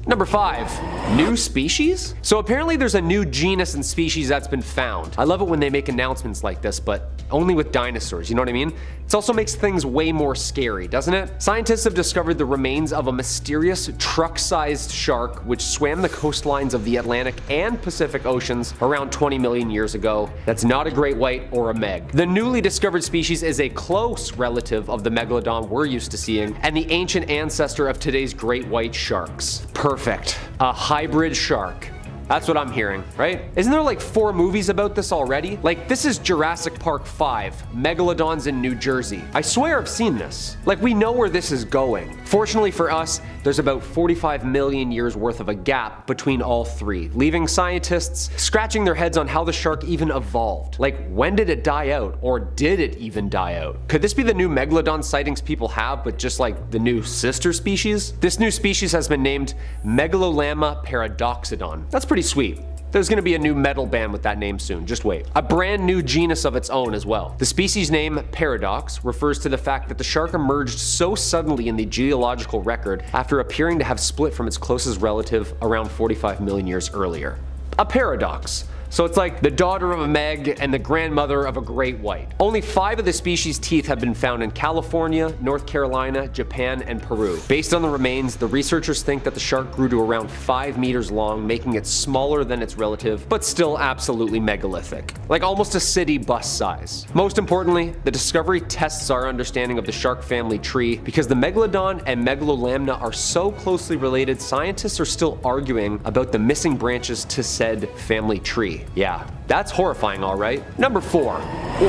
Number 5. New species? So apparently there's a new genus and species that's been found. I love it when they make announcements like this, but only with dinosaurs, you know what I mean? It also makes things way more scary, doesn't it? Scientists have discovered the remains of a mysterious truck-sized shark which swam the coastlines of the Atlantic and Pacific Oceans around 20 million years ago. That's not a great white or a meg. The newly discovered species is a close relative of the Megalodon we're used to seeing, and the ancient ancestor of today's great white sharks. Perfect. A hybrid shark. That's what I'm hearing, right? Isn't there like 4 movies about this already? Like, this is Jurassic Park 5, Megalodons in New Jersey. I swear I've seen this. Like, we know where this is going. Fortunately for us, there's about 45 million years worth of a gap between all 3, leaving scientists scratching their heads on how the shark even evolved. Like, when did it die out? Or did it even die out? Could this be the new Megalodon sightings people have, but just like the new sister species? This new species has been named Megalolamna paradoxodon. That's pretty sweet. There's gonna be a new metal band with that name soon, just wait. A brand new genus of its own as well. The species name, Paradox, refers to the fact that the shark emerged so suddenly in the geological record after appearing to have split from its closest relative around 45 million years earlier. A paradox. So it's like the daughter of a meg and the grandmother of a great white. Only 5 of the species' teeth have been found in California, North Carolina, Japan, and Peru. Based on the remains, the researchers think that the shark grew to around 5 meters long, making it smaller than its relative, but still absolutely megalithic. Like almost a city bus size. Most importantly, the discovery tests our understanding of the shark family tree. Because the Megalodon and Megalolamna are so closely related, scientists are still arguing about the missing branches to said family tree. Yeah, that's horrifying, alright. Number 4.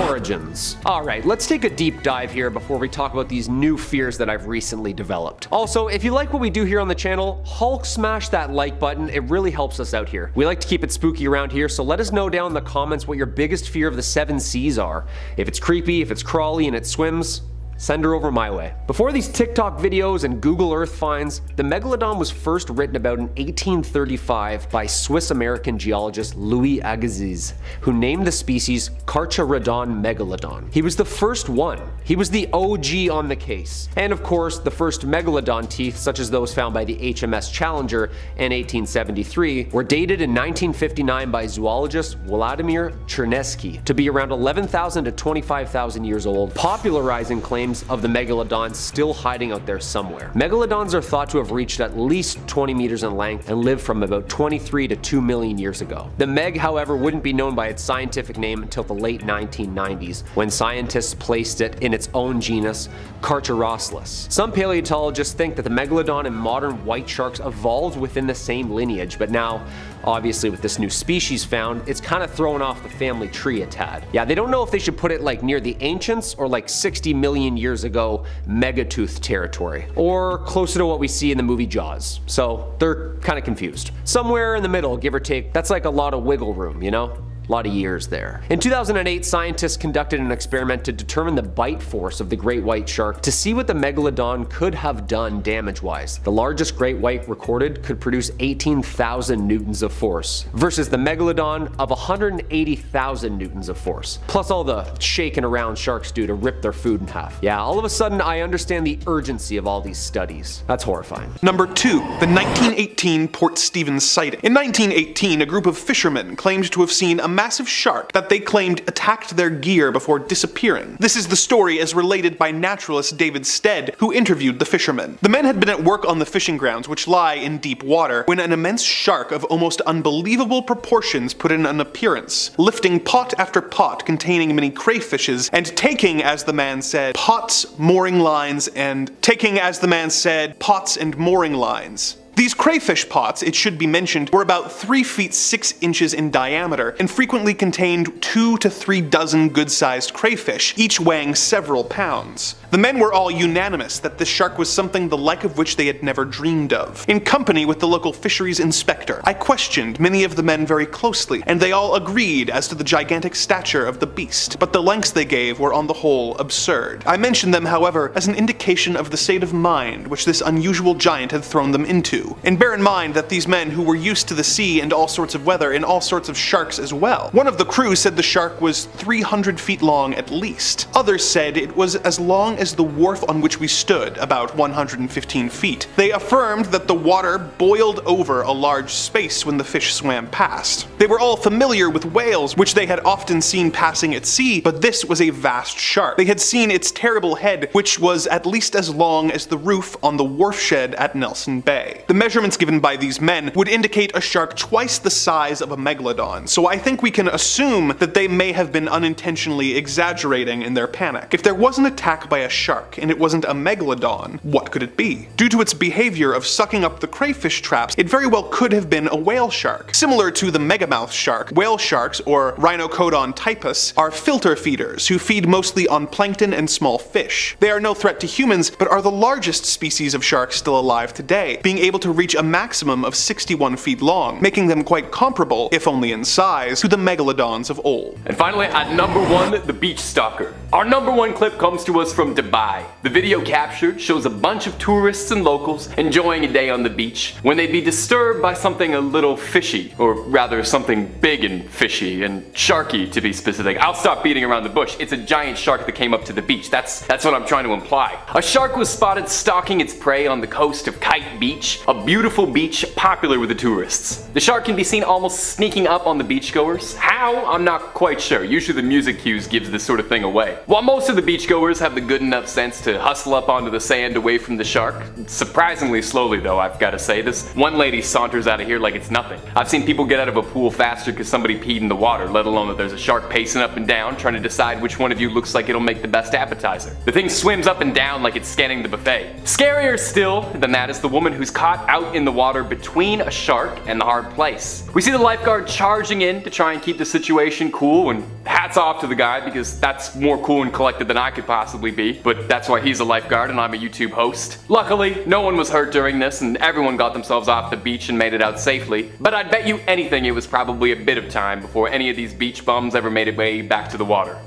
Origins. Alright, let's take a deep dive here before we talk about these new fears that I've recently developed. Also, if you like what we do here on the channel, Hulk smash that like button, it really helps us out here. We like to keep it spooky around here, so let us know down in the comments what your biggest fear of the 7 seas are. If it's creepy, if it's crawly, and it swims, send her over my way. Before these TikTok videos and Google Earth finds, the Megalodon was first written about in 1835 by Swiss-American geologist Louis Agassiz, who named the species Carcharodon megalodon. He was the first one. He was the OG on the case. And of course, the first megalodon teeth, such as those found by the HMS Challenger in 1873, were dated in 1959 by zoologist Vladimir Chernesky to be around 11,000 to 25,000 years old, popularizing claims of the megalodon still hiding out there somewhere. Megalodons are thought to have reached at least 20 meters in length and lived from about 23 to 2 million years ago. The meg, however, wouldn't be known by its scientific name until the late 1990s, when scientists placed it in its own genus, Carcharodon. Some paleontologists think that the megalodon and modern white sharks evolved within the same lineage, but now, obviously with this new species found, it's kind of thrown off the family tree a tad. Yeah, they don't know if they should put it like near the ancients or like 60 million years ago megatooth territory, or closer to what we see in the movie Jaws. So they're kind of confused. Somewhere in the middle, give or take. That's like a lot of wiggle room, you know? A lot of years there. In 2008, scientists conducted an experiment to determine the bite force of the great white shark to see what the megalodon could have done damage-wise. The largest great white recorded could produce 18,000 newtons of force, versus the megalodon of 180,000 newtons of force, plus all the shaking around sharks do to rip their food in half. Yeah, all of a sudden I understand the urgency of all these studies. That's horrifying. Number 2. The 1918 Port Stevens sighting. In 1918, a group of fishermen claimed to have seen a massive shark that they claimed attacked their gear before disappearing. This is the story as related by naturalist David Stead, who interviewed the fishermen. The men had been at work on the fishing grounds, which lie in deep water, when an immense shark of almost unbelievable proportions put in an appearance, lifting pot after pot containing many crayfishes, and taking, as the man said, pots, mooring lines, and pots and mooring lines. These crayfish pots, it should be mentioned, were about 3 feet 6 inches in diameter and frequently contained 2 to 3 dozen good-sized crayfish, each weighing several pounds. The men were all unanimous that this shark was something the like of which they had never dreamed of. In company with the local fisheries inspector, I questioned many of the men very closely, and they all agreed as to the gigantic stature of the beast, but the lengths they gave were on the whole absurd. I mentioned them, however, as an indication of the state of mind which this unusual giant had thrown them into. to. And bear in mind that these men who were used to the sea and all sorts of weather and all sorts of sharks as well. One of the crew said the shark was 300 feet long at least. Others said it was as long as the wharf on which we stood, about 115 feet. They affirmed that the water boiled over a large space when the fish swam past. They were all familiar with whales, which they had often seen passing at sea, but this was a vast shark. They had seen its terrible head, which was at least as long as the roof on the wharf shed at Nelson Bay. The measurements given by these men would indicate a shark twice the size of a megalodon, so I think we can assume that they may have been unintentionally exaggerating in their panic. If there was an attack by a shark and it wasn't a megalodon, what could it be? Due to its behavior of sucking up the crayfish traps, it very well could have been a whale shark. Similar to the megamouth shark, whale sharks, or Rhinocodon typus, are filter feeders who feed mostly on plankton and small fish. They are no threat to humans, but are the largest species of sharks still alive today, being able to reach a maximum of 61 feet long, making them quite comparable, if only in size, to the megalodons of old. And finally, at number 1, the beach stalker. Our number 1 clip comes to us from Dubai. The video captured shows a bunch of tourists and locals enjoying a day on the beach when they'd be disturbed by something a little fishy, or rather something big and fishy and sharky to be specific. I'll stop beating around the bush. It's a giant shark that came up to the beach. That's what I'm trying to imply. A shark was spotted stalking its prey on the coast of Kite Beach, a beautiful beach popular with the tourists. The shark can be seen almost sneaking up on the beachgoers. How? I'm not quite sure. Usually the music cues gives this sort of thing away. While most of the beachgoers have the good enough sense to hustle up onto the sand away from the shark, surprisingly slowly though, I've got to say. This one lady saunters out of here like it's nothing. I've seen people get out of a pool faster because somebody peed in the water, let alone that there's a shark pacing up and down trying to decide which one of you looks like it'll make the best appetizer. The thing swims up and down like it's scanning the buffet. Scarier still than that is the woman who's caught out in the water between a shark and the hard place. We see the lifeguard charging in to try and keep the situation cool, and hats off to the guy because that's more cool and collected than I could possibly be, but that's why he's a lifeguard and I'm a YouTube host. Luckily, no one was hurt during this and everyone got themselves off the beach and made it out safely, but I'd bet you anything it was probably a bit of time before any of these beach bums ever made it way back to the water.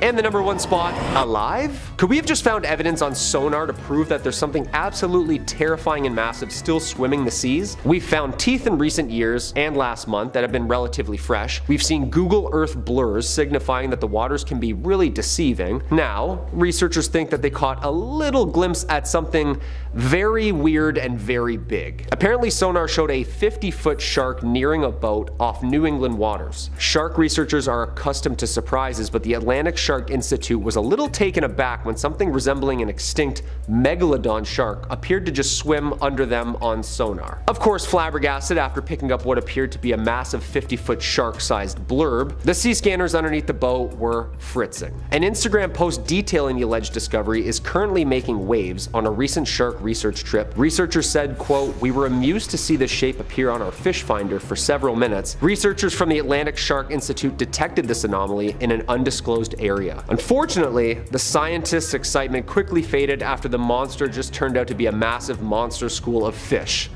And the number 1 spot, alive? Could we have just found evidence on sonar to prove that there's something absolutely terrifying and massive still swimming the seas? We've found teeth in recent years and last month that have been relatively fresh. We've seen Google Earth blurs signifying that the waters can be really deceiving. Now, researchers think that they caught a little glimpse at something very weird and very big. Apparently sonar showed a 50-foot shark nearing a boat off New England waters. Shark researchers are accustomed to surprises, but the Atlantic Shark Institute was a little taken aback when something resembling an extinct Megalodon shark appeared to just swim under them on sonar. Of course, flabbergasted after picking up what appeared to be a massive 50-foot shark-sized blurb, the sea scanners underneath the boat were fritzing. An Instagram post detailing the alleged discovery is currently making waves on a recent shark research trip. Researchers said, quote, "We were amused to see this shape appear on our fish finder for several minutes. Researchers from the Atlantic Shark Institute detected this anomaly in an undisclosed area. Unfortunately, the scientists' excitement quickly faded after the monster just turned out to be a massive monster school of fish.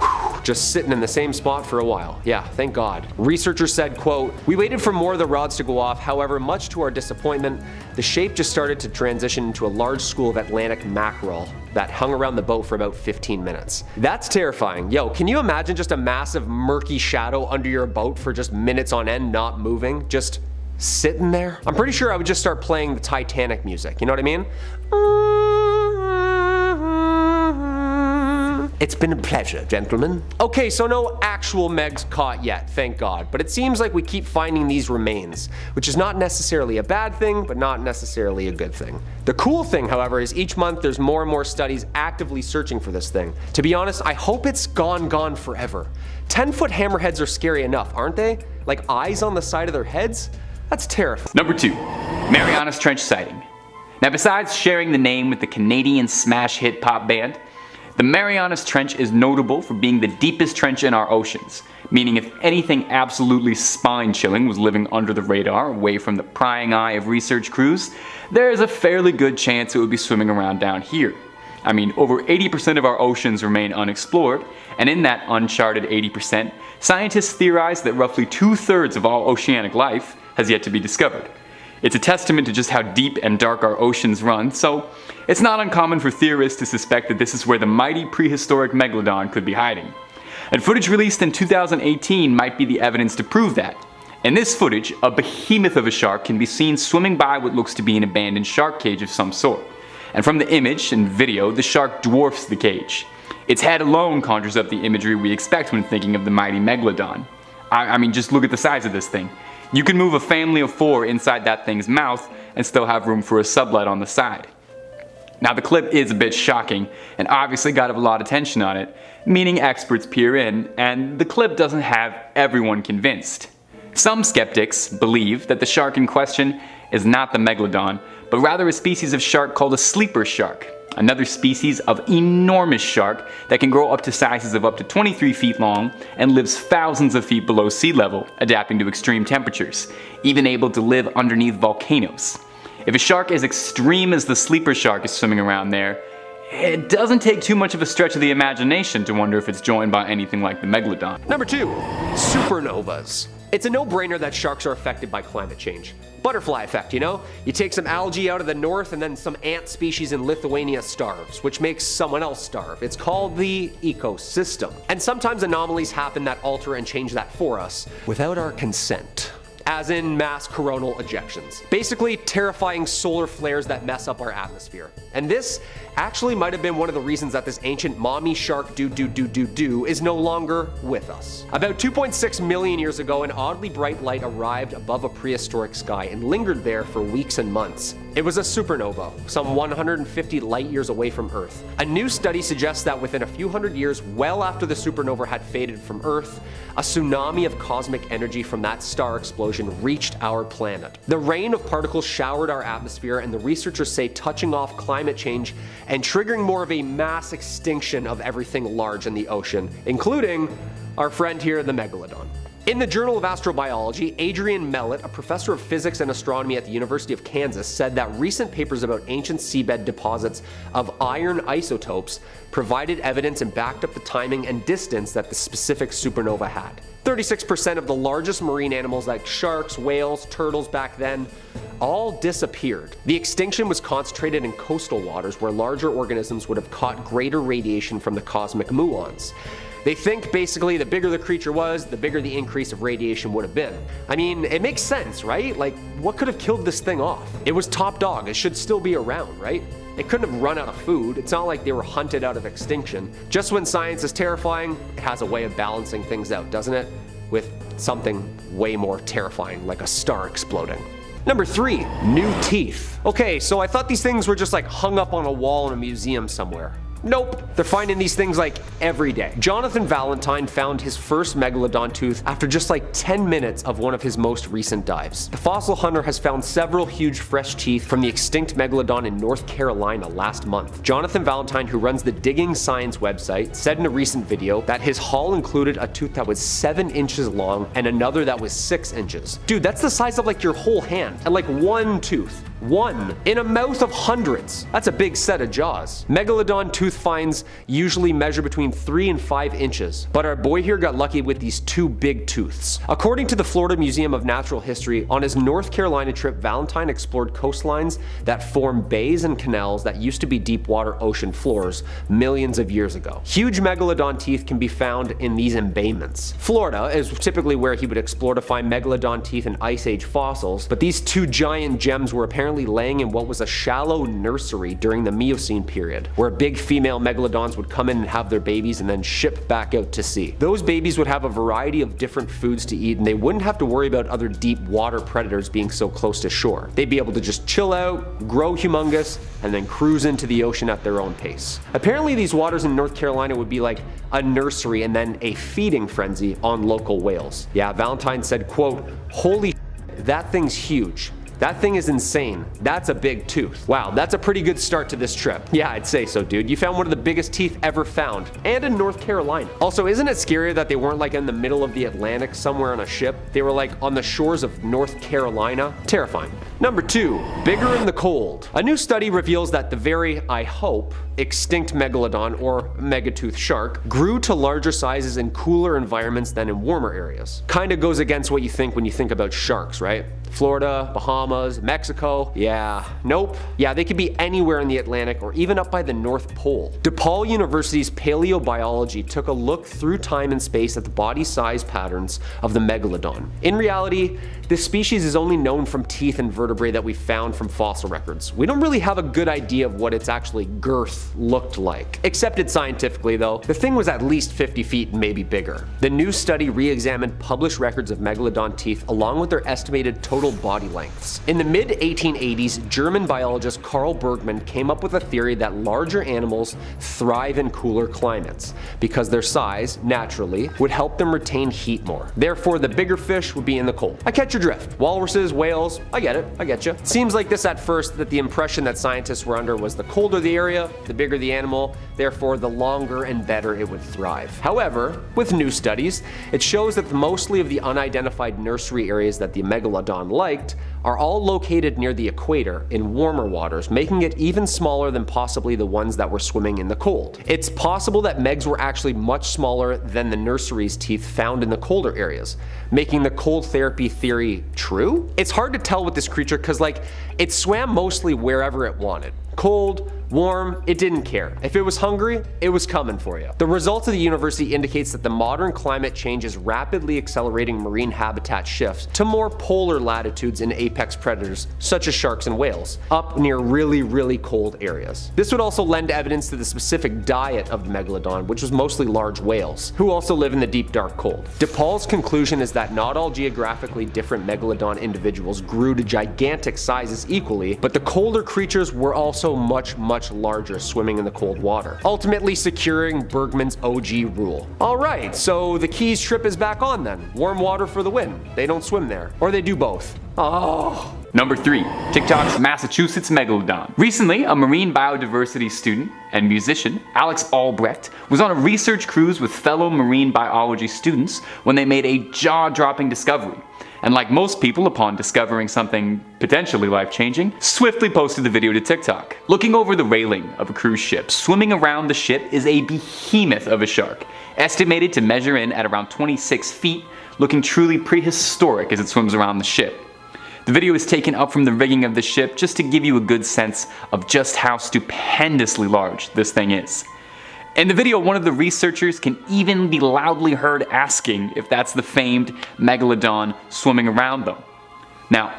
Just sitting in the same spot for a while. Yeah, thank God." Researchers said, quote, "We waited for more of the rods to go off. However, much to our disappointment, the shape just started to transition into a large school of Atlantic mackerel that hung around the boat for about 15 minutes. That's terrifying. Yo, can you imagine just a massive murky shadow under your boat for just minutes on end not moving? Just sitting there? I'm pretty sure I would just start playing the Titanic music, you know what I mean? It's been a pleasure, gentlemen. Okay, so no actual Megs caught yet, thank God, but it seems like we keep finding these remains, which is not necessarily a bad thing, but not necessarily a good thing. The cool thing, however, is each month there's more and more studies actively searching for this thing. To be honest, I hope it's gone forever. 10-foot hammerheads are scary enough, aren't they? Like eyes on the side of their heads? That's terrifying. Number 2, Marianas Trench sighting. Now besides sharing the name with the Canadian smash hit pop band, the Marianas Trench is notable for being the deepest trench in our oceans, meaning if anything absolutely spine-chilling was living under the radar, away from the prying eye of research crews, there is a fairly good chance it would be swimming around down here. I mean, over 80% of our oceans remain unexplored, and in that uncharted 80%, scientists theorize that roughly 2/3 of all oceanic life has yet to be discovered. It's a testament to just how deep and dark our oceans run, so it's not uncommon for theorists to suspect that this is where the mighty prehistoric Megalodon could be hiding. And footage released in 2018 might be the evidence to prove that. In this footage, a behemoth of a shark can be seen swimming by what looks to be an abandoned shark cage of some sort. And from the image and video, the shark dwarfs the cage. Its head alone conjures up the imagery we expect when thinking of the mighty Megalodon. I mean, just look at the size of this thing. You can move a family of 4 inside that thing's mouth and still have room for a sublet on the side. Now the clip is a bit shocking and obviously got a lot of attention on it, meaning experts peer in, and the clip doesn't have everyone convinced. Some skeptics believe that the shark in question is not the Megalodon, but rather a species of shark called a sleeper shark, another species of enormous shark that can grow up to sizes of up to 23 feet long and lives thousands of feet below sea level, adapting to extreme temperatures, even able to live underneath volcanoes. If a shark as extreme as the sleeper shark is swimming around there, it doesn't take too much of a stretch of the imagination to wonder if it's joined by anything like the Megalodon. Number 2, supernovas. It's a no-brainer that sharks are affected by climate change. Butterfly effect, you know? You take some algae out of the north and then some ant species in Lithuania starves, which makes someone else starve. It's called the ecosystem. And sometimes anomalies happen that alter and change that for us without our consent. As in mass coronal ejections. Basically, terrifying solar flares that mess up our atmosphere. And this actually might have been one of the reasons that this ancient mommy shark is no longer with us. About 2.6 million years ago, an oddly bright light arrived above a prehistoric sky and lingered there for weeks and months. It was a supernova, some 150 light years away from Earth. A new study suggests that within a few hundred years, well after the supernova had faded from Earth, a tsunami of cosmic energy from that star explosion reached our planet. The rain of particles showered our atmosphere, and the researchers say touching off climate change and triggering more of a mass extinction of everything large in the ocean, including our friend here, the Megalodon. In the Journal of Astrobiology, Adrian Mellett, a professor of physics and astronomy at the University of Kansas, said that recent papers about ancient seabed deposits of iron isotopes provided evidence and backed up the timing and distance that the specific supernova had. 36% of the largest marine animals like sharks, whales, turtles back then all disappeared. The extinction was concentrated in coastal waters where larger organisms would have caught greater radiation from the cosmic muons. They think basically the bigger the creature was, the bigger the increase of radiation would have been. I mean, it makes sense, right? Like, what could have killed this thing off? It was top dog, it should still be around, right? It couldn't have run out of food. It's not like they were hunted out of extinction. Just when science is terrifying, it has a way of balancing things out, doesn't it? With something way more terrifying, like a star exploding. Number 3, new teeth. Okay, so I thought these things were just like hung up on a wall in a museum somewhere. Nope, they're finding these things like every day. Jonathan Valentine found his first Megalodon tooth after just like 10 minutes of one of his most recent dives. The fossil hunter has found several huge fresh teeth from the extinct Megalodon in North Carolina last month. Jonathan Valentine, who runs the Digging Science website, said in a recent video that his haul included a tooth that was 7 inches long and another that was 6 inches. Dude, that's the size of like your whole hand, and like one tooth. One in a mouth of hundreds. That's a big set of jaws. Megalodon tooth finds usually measure between 3 and 5 inches, but our boy here got lucky with these 2 big tooths. According to the Florida Museum of Natural History, on his North Carolina trip, Valentine explored coastlines that form bays and canals that used to be deep water ocean floors millions of years ago. Huge Megalodon teeth can be found in these embayments. Florida is typically where he would explore to find Megalodon teeth and Ice Age fossils, but these 2 giant gems were apparently laying in what was a shallow nursery during the Miocene period, where big female megalodons would come in and have their babies and then ship back out to sea. Those babies would have a variety of different foods to eat, and they wouldn't have to worry about other deep water predators being so close to shore. They'd be able to just chill out, grow humongous, and then cruise into the ocean at their own pace. Apparently these waters in North Carolina would be like a nursery and then a feeding frenzy on local whales. Yeah, Valentine said, quote, "Holy shit, that thing's huge. That thing is insane. That's a big tooth." Wow, that's a pretty good start to this trip. Yeah, I'd say so, dude. You found one of the biggest teeth ever found, and in North Carolina. Also, isn't it scary that they weren't like in the middle of the Atlantic somewhere on a ship? They were like on the shores of North Carolina. Terrifying. Number 2, bigger in the cold. A new study reveals that the very, I hope, extinct Megalodon, or megatooth shark, grew to larger sizes in cooler environments than in warmer areas. Kinda goes against what you think when you think about sharks, right? Florida, Bahamas, Mexico. Yeah, nope. Yeah, they could be anywhere in the Atlantic or even up by the North Pole. DePaul University's paleobiology took a look through time and space at the body size patterns of the Megalodon. In reality, this species is only known from teeth and vertebrae that we found from fossil records. We don't really have a good idea of what its actually girth looked like. Accepted scientifically though, the thing was at least 50 feet and maybe bigger. The new study re-examined published records of Megalodon teeth along with their estimated total body lengths. In the mid-1880s, German biologist Carl Bergman came up with a theory that larger animals thrive in cooler climates because their size, naturally, would help them retain heat more. Therefore, the bigger fish would be in the cold. I catch your drift. Walruses, whales, I get it, I get you. Seems like this at first that the impression that scientists were under was the colder the area, the bigger the animal, therefore the longer and better it would thrive. However, with new studies, it shows that mostly of the unidentified nursery areas that the Megalodon liked are all located near the equator in warmer waters, making it even smaller than possibly the ones that were swimming in the cold. It's possible that Megs were actually much smaller than the nursery's teeth found in the colder areas, making the cold therapy theory true? It's hard to tell with this creature because it swam mostly wherever it wanted. Cold, warm, it didn't care. If it was hungry, it was coming for you. The results of the university indicates that the modern climate change is rapidly accelerating marine habitat shifts to more polar latitudes in apex predators, such as sharks and whales, up near really cold areas. This would also lend evidence to the specific diet of the Megalodon, which was mostly large whales, who also live in the deep dark cold. DePaul's conclusion is that not all geographically different Megalodon individuals grew to gigantic sizes equally, but the colder creatures were also much larger swimming in the cold water, ultimately securing Bergman's OG rule. Alright, so the Keys trip is back on then. Warm water for the win. They don't swim there. Or they do both. Oh. Number 3. TikTok's Massachusetts Megalodon. Recently, a marine biodiversity student and musician, Alex Albrecht, was on a research cruise with fellow marine biology students when they made a jaw-dropping discovery. And like most people upon discovering something potentially life-changing, swiftly posted the video to TikTok. Looking over the railing of a cruise ship, swimming around the ship is a behemoth of a shark, estimated to measure in at around 26 feet, looking truly prehistoric as it swims around the ship. The video is taken up from the rigging of the ship just to give you a good sense of just how stupendously large this thing is. In the video, one of the researchers can even be loudly heard asking if that's the famed Megalodon swimming around them. Now,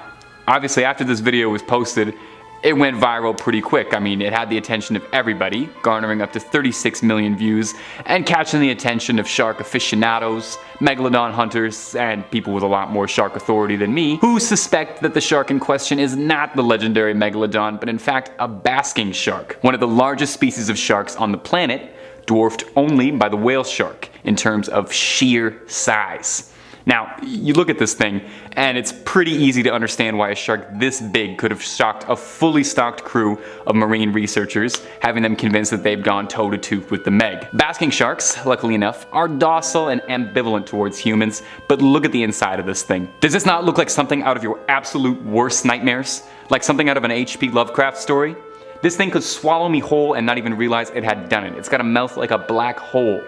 obviously after this video was posted, it went viral pretty quick. I mean, it had the attention of everybody, garnering up to 36 million views and catching the attention of shark aficionados, Megalodon hunters, and people with a lot more shark authority than me, who suspect that the shark in question is not the legendary Megalodon, but in fact a basking shark, one of the largest species of sharks on the planet, dwarfed only by the whale shark in terms of sheer size. Now, you look at this thing, and it's pretty easy to understand why a shark this big could have shocked a fully stocked crew of marine researchers, having them convinced that they've gone toe-to-toe with the Meg. Basking sharks, luckily enough, are docile and ambivalent towards humans, but look at the inside of this thing. Does this not look like something out of your absolute worst nightmares? Like something out of an H.P. Lovecraft story? This thing could swallow me whole and not even realize it had done it. It's got a mouth like a black hole.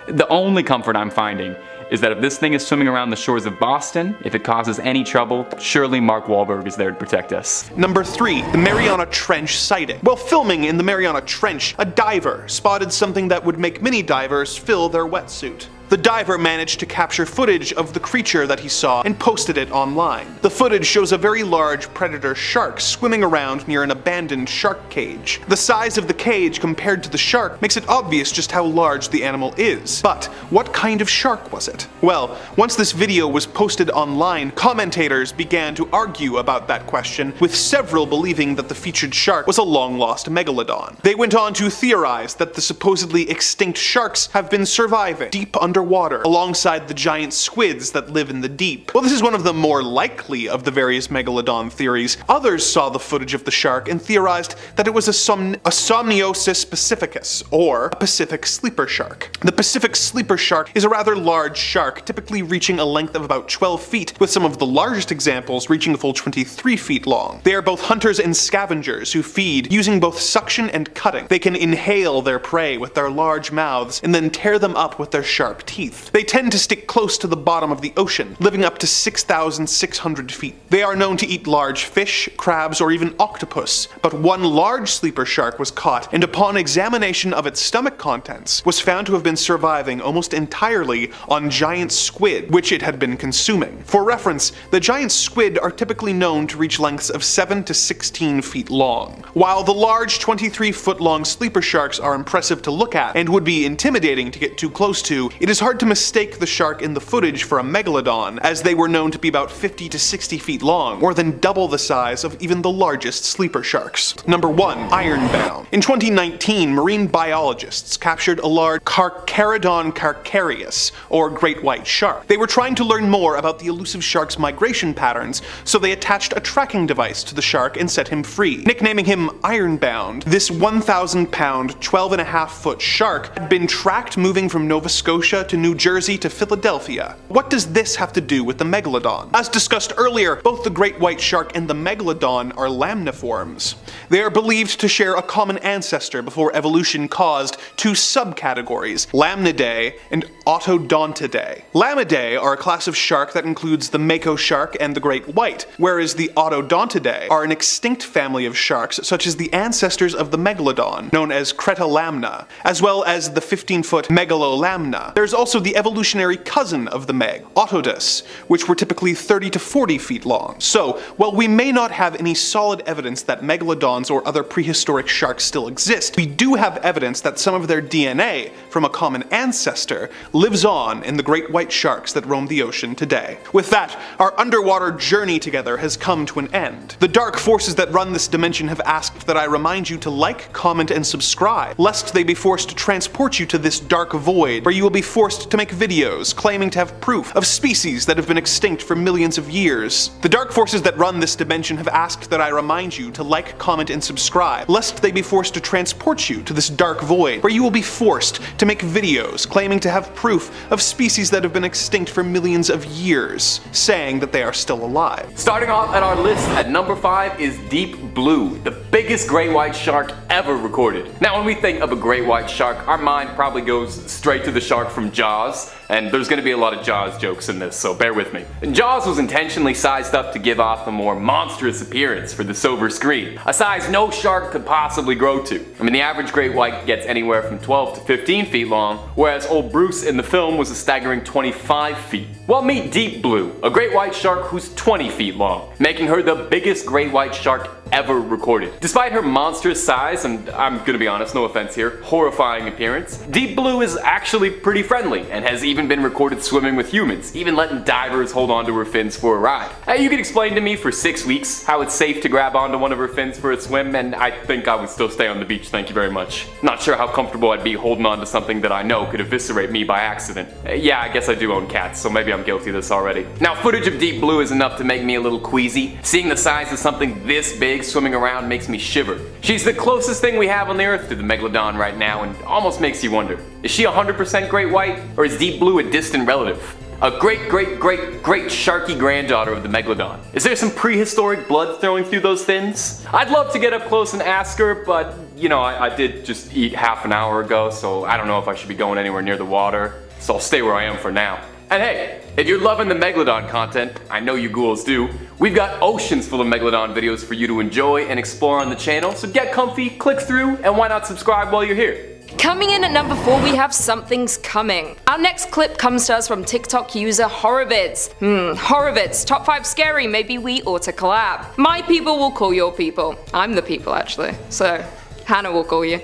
The only comfort I'm finding is that if this thing is swimming around the shores of Boston, if it causes any trouble, surely Mark Wahlberg is there to protect us. Number 3. The Mariana Trench sighting. While filming in the Mariana Trench, a diver spotted something that would make many divers fill their wetsuit. The diver managed to capture footage of the creature that he saw and posted it online. The footage shows a very large predator shark swimming around near an abandoned shark cage. The size of the cage compared to the shark makes it obvious just how large the animal is. But what kind of shark was it? Well, once this video was posted online, commentators began to argue about that question, with several believing that the featured shark was a long-lost Megalodon. They went on to theorize that the supposedly extinct sharks have been surviving deep under underwater, alongside the giant squids that live in the deep. While this is one of the more likely of the various Megalodon theories, others saw the footage of the shark and theorized that it was a Somniosis pacificus, or a Pacific sleeper shark. The Pacific sleeper shark is a rather large shark, typically reaching a length of about 12 feet, with some of the largest examples reaching a full 23 feet long. They are both hunters and scavengers who feed using both suction and cutting. They can inhale their prey with their large mouths and then tear them up with their sharp teeth. They tend to stick close to the bottom of the ocean, living up to 6,600 feet. They are known to eat large fish, crabs, or even octopus, but one large sleeper shark was caught, and upon examination of its stomach contents, was found to have been surviving almost entirely on giant squid, which it had been consuming. For reference, the giant squid are typically known to reach lengths of 7 to 16 feet long. While the large 23-foot-long sleeper sharks are impressive to look at and would be intimidating to get too close to, it is hard to mistake the shark in the footage for a megalodon, as they were known to be about 50 to 60 feet long, more than double the size of even the largest sleeper sharks. Number 1. Ironbound. In 2019, marine biologists captured a large Carcharodon carcharias, or great white shark. They were trying to learn more about the elusive shark's migration patterns, so they attached a tracking device to the shark and set him free. Nicknaming him Ironbound, this 1,000-pound, 12.5-foot shark had been tracked moving from Nova Scotia to New Jersey to Philadelphia. What does this have to do with the Megalodon? As discussed earlier, both the great white shark and the Megalodon are lamniforms. They are believed to share a common ancestor before evolution caused two subcategories, Lamnidae and Autodontidae. Lamidae are a class of shark that includes the mako shark and the great white, whereas the Autodontidae are an extinct family of sharks such as the ancestors of the Megalodon, known as Megalolamna, as well as the 15-foot Megalolamna. There's also the evolutionary cousin of the Meg, Autodus, which were typically 30 to 40 feet long. So, while we may not have any solid evidence that Megalodons or other prehistoric sharks still exist, we do have evidence that some of their DNA from a common ancestor lives on in the great white sharks that roam the ocean today. With that, our underwater journey together has come to an end. The dark forces that run this dimension have asked that I remind you to like, comment, and subscribe, lest they be forced to transport you to this dark void where you will be forced to make videos claiming to have proof of species that have been extinct for millions of years. The dark forces that run this dimension have asked that I remind you to like, comment, and subscribe, lest they be forced to transport you to this dark void where you will be forced to make videos claiming to have proof of species that have been extinct for millions of years, saying that they are still alive. Starting off at our list at number 5 is Deep Blue, the biggest great white shark ever recorded. Now when we think of a great white shark, our mind probably goes straight to the shark from Jaws, and there's going to be a lot of Jaws jokes in this, so bear with me. And Jaws was intentionally sized up to give off a more monstrous appearance for the silver screen, a size no shark could possibly grow to. I mean, the average great white gets anywhere from 12 to 15 feet long, whereas old Bruce in the film was a staggering 25 feet. Well, meet Deep Blue, a great white shark who's 20 feet long, making her the biggest great white shark ever recorded. Despite her monstrous size, and I'm gonna be honest, no offense here, horrifying appearance, Deep Blue is actually pretty friendly and has even been recorded swimming with humans, even letting divers hold onto her fins for a ride. You could explain to me for 6 weeks how it's safe to grab onto one of her fins for a swim, and I think I would still stay on the beach, thank you very much. Not sure how comfortable I'd be holding on to something that I know could eviscerate me by accident. Yeah, I guess I do own cats, so maybe I'm guilty of this already. Now, footage of Deep Blue is enough to make me a little queasy. Seeing the size of something this big swimming around makes me shiver. She's the closest thing we have on the earth to the Megalodon right now, and almost makes you wonder, is she 100% great white, or is Deep Blue a distant relative? A great sharky granddaughter of the Megalodon. Is there some prehistoric blood flowing through those fins? I'd love to get up close and ask her, but you know, I did just eat half an hour ago, so I don't know if I should be going anywhere near the water, so I'll stay where I am for now. And hey, if you're loving the Megalodon content, I know you ghouls do, we've got oceans full of Megalodon videos for you to enjoy and explore on the channel, so get comfy, click through, and why not subscribe while you're here? Coming in at number 4, we have Something's Coming. Our next clip comes to us from TikTok user Horrorvids. Horrorvids, top 5 scary, maybe we ought to collab. My people will call your people. I'm the people actually, so Hannah will call you.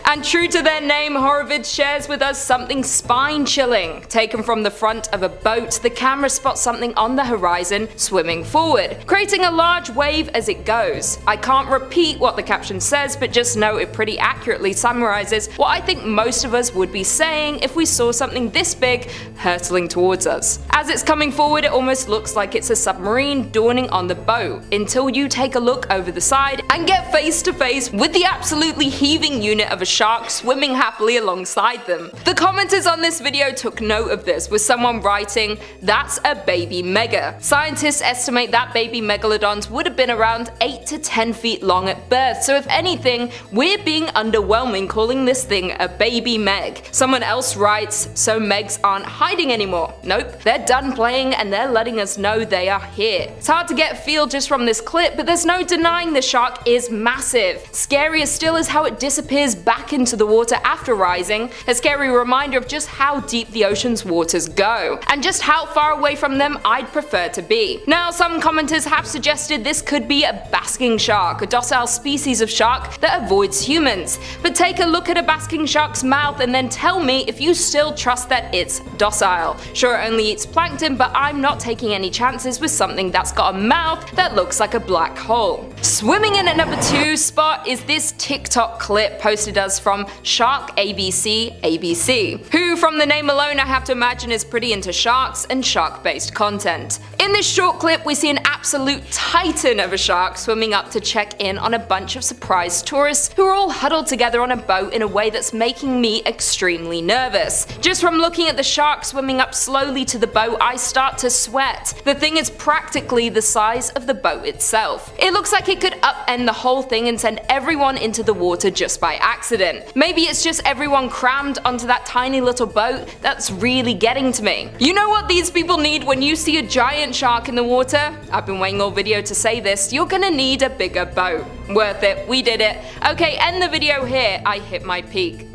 And true to their name, Horovids shares with us something spine-chilling. Taken from the front of a boat, the camera spots something on the horizon swimming forward, creating a large wave as it goes. I can't repeat what the caption says, but just know it pretty accurately summarizes what I think most of us would be saying if we saw something this big hurtling towards us. As it's coming forward, it almost looks like it's a submarine dawning on the boat, until you take a look over the side and get face to face with the absolutely heaving unit of a shark swimming happily alongside them. The commenters on this video took note of this, with someone writing, "That's a baby mega." Scientists estimate that baby megalodons would have been around 8 to 10 feet long at birth, so if anything, we're being underwhelming calling this thing a baby meg. Someone else writes, "So megs aren't hiding anymore." Nope, they're done playing and they're letting us know they are here. It's hard to get a feel just from this clip, but there's no denying the shark is massive. Scarier still is how it disappears back into the water after rising, a scary reminder of just how deep the ocean's waters go, and just how far away from them I'd prefer to be. Now, some commenters have suggested this could be a basking shark, a docile species of shark that avoids humans. But take a look at a basking shark's mouth and then tell me if you still trust that it's docile. Sure, it only eats plankton, but I'm not taking any chances with something that's got a mouth that looks like a black hole. Swimming in at number 2 spot is this TikTok clip posted us from Shark ABC, who from the name alone I have to imagine is pretty into sharks and shark-based content. In this short clip, we see an absolute titan of a shark swimming up to check in on a bunch of surprised tourists who are all huddled together on a boat in a way that's making me extremely nervous. Just from looking at the shark swimming up slowly to the boat, I start to sweat. The thing is practically the size of the boat itself. It looks like it could upend the whole thing and send everyone into the water just by accident. Maybe it's just everyone crammed onto that tiny little boat that's really getting to me. You know what these people need when you see a giant shark in the water? I've been waiting all video to say this, you're gonna need a bigger boat. Worth it, we did it. Okay, end the video here, I hit my peak.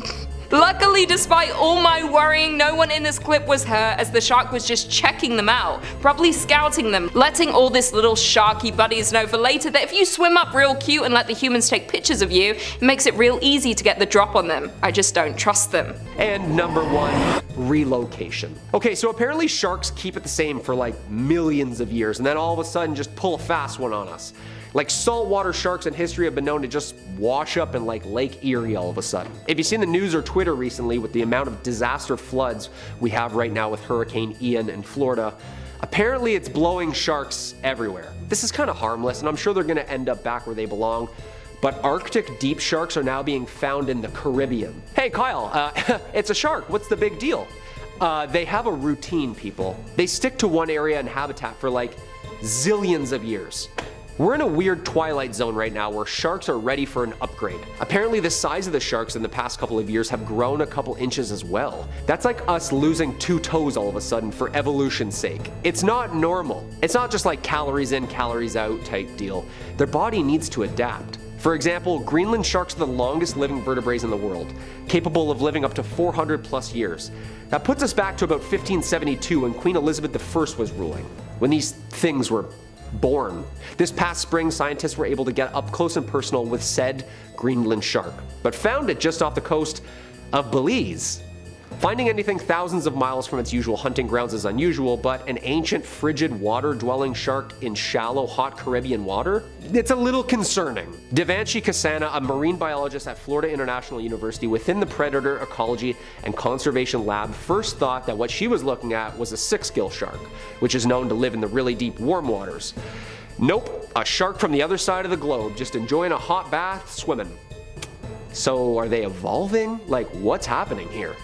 Luckily, despite all my worrying, no one in this clip was hurt, as the shark was just checking them out, probably scouting them, letting all this little sharky buddies know for later that if you swim up real cute and let the humans take pictures of you, it makes it real easy to get the drop on them. I just don't trust them. And number 1, relocation. Okay, so apparently sharks keep it the same for like millions of years and then all of a sudden just pull a fast one on us. Like saltwater sharks in history have been known to just wash up in like Lake Erie all of a sudden. If you've seen the news or Twitter recently with the amount of disaster floods we have right now with Hurricane Ian in Florida, apparently it's blowing sharks everywhere. This is kind of harmless and I'm sure they're going to end up back where they belong. But Arctic deep sharks are now being found in the Caribbean. Hey Kyle, it's a shark, what's the big deal? They have a routine, people. They stick to one area and habitat for like zillions of years. We're in a weird twilight zone right now where sharks are ready for an upgrade. Apparently the size of the sharks in the past couple of years have grown a couple inches as well. That's like us losing 2 toes all of a sudden for evolution's sake. It's not normal. It's not just like calories in, calories out type deal. Their body needs to adapt. For example, Greenland sharks are the longest living vertebrates in the world, capable of living up to 400 plus years. That puts us back to about 1572 when Queen Elizabeth I was ruling, when these things were born. This past spring, scientists were able to get up close and personal with said Greenland shark, but found it just off the coast of Belize. Finding anything thousands of miles from its usual hunting grounds is unusual, but an ancient frigid water-dwelling shark in shallow, hot Caribbean water? It's a little concerning. Devanshi Kasana, a marine biologist at Florida International University within the Predator Ecology and Conservation Lab, first thought that what she was looking at was a 6-gill shark, which is known to live in the really deep warm waters. Nope, a shark from the other side of the globe, just enjoying a hot bath, swimming. So are they evolving? Like, what's happening here?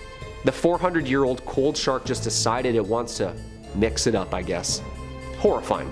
The 400-year-old cold shark just decided it wants to mix it up, I guess. Horrifying.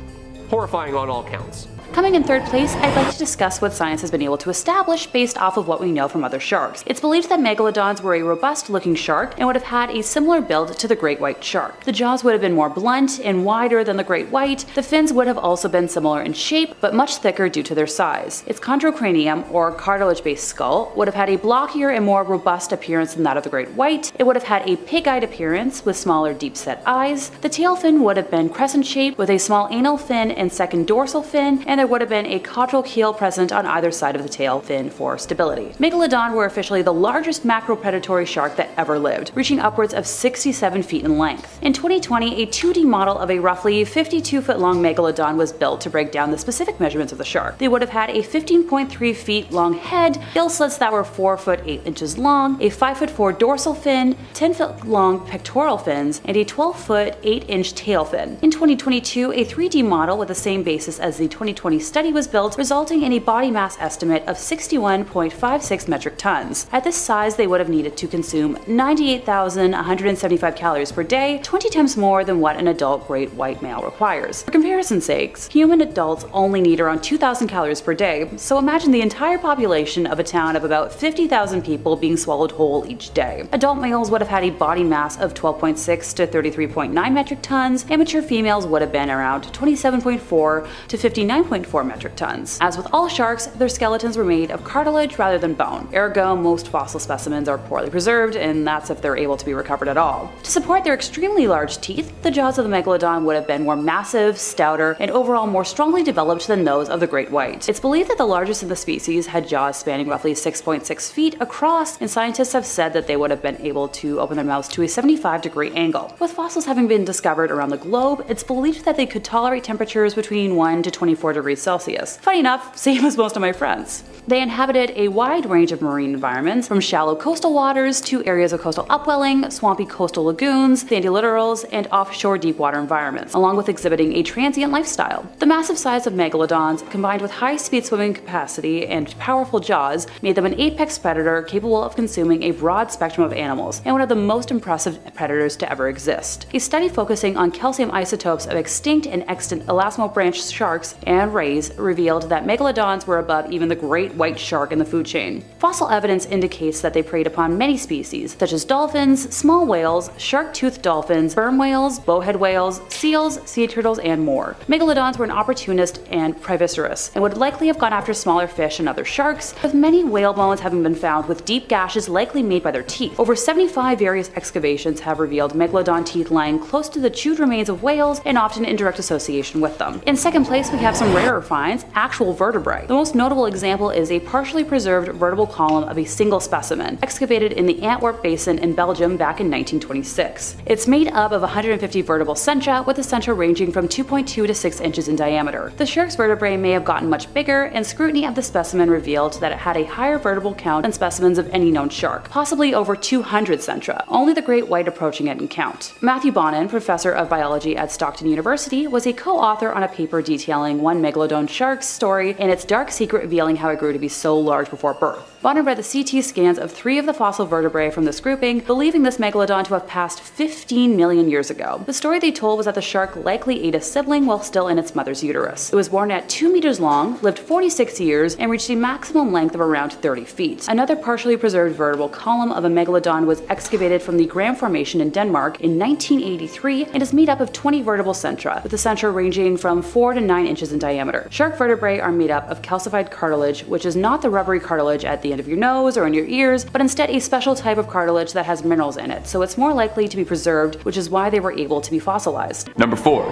Horrifying on all counts. Coming in third place, I'd like to discuss what science has been able to establish based off of what we know from other sharks. It's believed that megalodons were a robust-looking shark and would have had a similar build to the great white shark. The jaws would have been more blunt and wider than the great white. The fins would have also been similar in shape, but much thicker due to their size. Its chondrocranium, or cartilage-based skull, would have had a blockier and more robust appearance than that of the great white. It would have had a pig-eyed appearance with smaller, deep-set eyes. The tail fin would have been crescent-shaped with a small anal fin and second dorsal fin, and and there would have been a caudal keel present on either side of the tail fin for stability. Megalodon were officially the largest macropredatory shark that ever lived, reaching upwards of 67 feet in length. In 2020, a 2D model of a roughly 52-foot long Megalodon was built to break down the specific measurements of the shark. They would have had a 15.3 feet long head, gill slits that were 4 foot 8 inches long, a 5'4" dorsal fin, 10 foot long pectoral fins, and a 12 foot 8 inch tail fin. In 2022, a 3D model with the same basis as the 2020 study was built, resulting in a body mass estimate of 61.56 metric tons. At this size, they would have needed to consume 98,175 calories per day, 20 times more than what an adult great white male requires. For comparison's sakes, human adults only need around 2,000 calories per day, so imagine the entire population of a town of about 50,000 people being swallowed whole each day. Adult males would have had a body mass of 12.6 to 33.9 metric tons, and mature females would have been around 27.4 to 59.4 metric tons. As with all sharks, their skeletons were made of cartilage rather than bone. Ergo, most fossil specimens are poorly preserved, and that's if they're able to be recovered at all. To support their extremely large teeth, the jaws of the Megalodon would have been more massive, stouter, and overall more strongly developed than those of the great white. It's believed that the largest of the species had jaws spanning roughly 6.6 feet across, and scientists have said that they would have been able to open their mouths to a 75-degree angle. With fossils having been discovered around the globe, it's believed that they could tolerate temperatures between 1 to 24 degrees Celsius. Funny enough, same as most of my friends. They inhabited a wide range of marine environments, from shallow coastal waters to areas of coastal upwelling, swampy coastal lagoons, sandy littorals, and offshore deepwater environments, along with exhibiting a transient lifestyle. The massive size of megalodons, combined with high-speed swimming capacity and powerful jaws, made them an apex predator capable of consuming a broad spectrum of animals, and one of the most impressive predators to ever exist. A study focusing on calcium isotopes of extinct and extant elasmobranch sharks and rays revealed that megalodons were above even the great white shark in the food chain. Fossil evidence indicates that they preyed upon many species, such as dolphins, small whales, shark-toothed dolphins, sperm whales, bowhead whales, seals, sea turtles, and more. Megalodons were an opportunist and prehistoric, and would likely have gone after smaller fish and other sharks, with many whale bones having been found with deep gashes likely made by their teeth. Over 75 various excavations have revealed megalodon teeth lying close to the chewed remains of whales and often in direct association with them. In second place, we have some rarer finds, actual vertebrae. The most notable example is a partially preserved vertebral column of a single specimen, excavated in the Antwerp Basin in Belgium back in 1926. It's made up of 150 vertebral centra, with the centra ranging from 2.2 to 6 inches in diameter. The shark's vertebrae may have gotten much bigger, and scrutiny of the specimen revealed that it had a higher vertebral count than specimens of any known shark, possibly over 200 centra, only the great white approaching it in count. Matthew Bonin, professor of biology at Stockton University, was a co-author on a paper detailing one megalodon shark's story and its dark secret revealing how it grew to be so large before birth. Bonin read the CT scans of 3 of the fossil vertebrae from this grouping, believing this megalodon to have passed 15 million years ago. The story they told was that the shark likely ate a sibling while still in its mother's uterus. It was born at 2 meters long, lived 46 years, and reached a maximum length of around 30 feet. Another partially preserved vertebral column of a megalodon was excavated from the Graham Formation in Denmark in 1983 and is made up of 20 vertebral centra, with the centra ranging from 4 to 9 inches in diameter. Shark vertebrae are made up of calcified cartilage, which is not the rubbery cartilage at the end of your nose or in your ears, but instead a special type of cartilage that has minerals in it, so it's more likely to be preserved, which is why they were able to be fossilized. Number 4.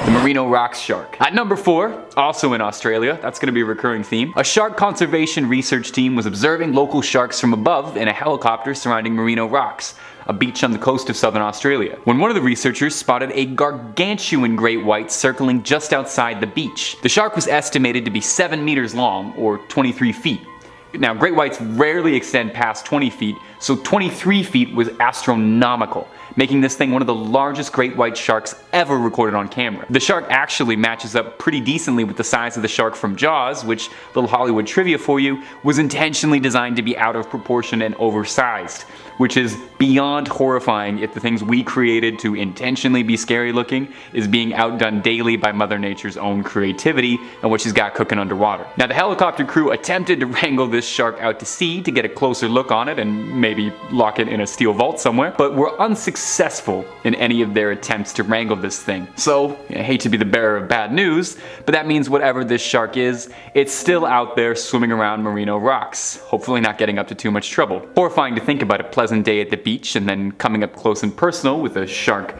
The Merino Rock shark. At number 4, also in Australia, that's going to be a recurring theme, a shark conservation research team was observing local sharks from above in a helicopter surrounding Merino Rocks, a beach on the coast of southern Australia, when one of the researchers spotted a gargantuan great white circling just outside the beach. The shark was estimated to be 7 meters long, or 23 feet. Now, great whites rarely extend past 20 feet, so 23 feet was astronomical, making this thing one of the largest great white sharks ever recorded on camera. The shark actually matches up pretty decently with the size of the shark from Jaws, which, little Hollywood trivia for you, was intentionally designed to be out of proportion and oversized, which is beyond horrifying if the things we created to intentionally be scary looking is being outdone daily by Mother Nature's own creativity and what she's got cooking underwater. Now, the helicopter crew attempted to wrangle this shark out to sea to get a closer look on it and maybe lock it in a steel vault somewhere, but were unsuccessful in any of their attempts to wrangle this thing. So, I hate to be the bearer of bad news, but that means whatever this shark is, it's still out there swimming around Merino Rocks, hopefully not getting up to too much trouble. Horrifying to think about a pleasant day at the beach and then coming up close and personal with a shark,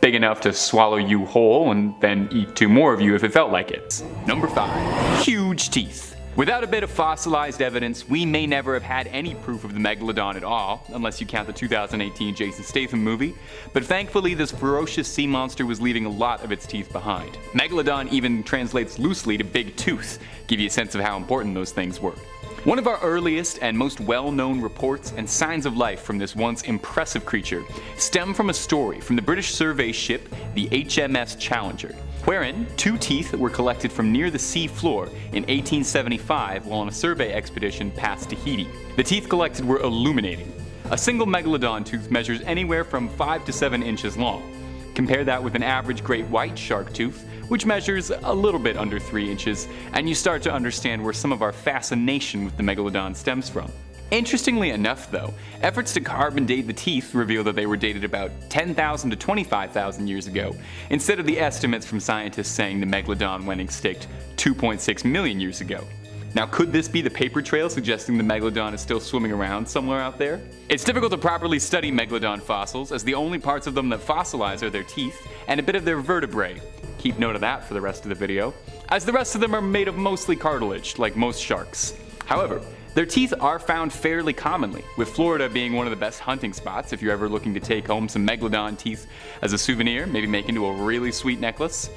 big enough to swallow you whole and then eat 2 more of you if it felt like it. Number 5. Huge teeth. Without a bit of fossilized evidence, we may never have had any proof of the Megalodon at all, unless you count the 2018 Jason Statham movie, but thankfully this ferocious sea monster was leaving a lot of its teeth behind. Megalodon even translates loosely to big tooth, give you a sense of how important those things were. One of our earliest and most well-known reports and signs of life from this once impressive creature stem from a story from the British survey ship the HMS Challenger, wherein 2 teeth were collected from near the sea floor in 1875 while on a survey expedition past Tahiti. The teeth collected were illuminating. A single Megalodon tooth measures anywhere from 5 to 7 inches long. Compare that with an average great white shark tooth, which measures a little bit under 3 inches, and you start to understand where some of our fascination with the Megalodon stems from. Interestingly enough though, efforts to carbon date the teeth reveal that they were dated about 10,000 to 25,000 years ago, instead of the estimates from scientists saying the Megalodon went extinct 2.6 million years ago. Now, could this be the paper trail suggesting the Megalodon is still swimming around somewhere out there? It's difficult to properly study Megalodon fossils, as the only parts of them that fossilize are their teeth and a bit of their vertebrae. Keep note of that for the rest of the video, as the rest of them are made of mostly cartilage, like most sharks. However, their teeth are found fairly commonly, with Florida being one of the best hunting spots if you're ever looking to take home some Megalodon teeth as a souvenir, maybe make into a really sweet necklace.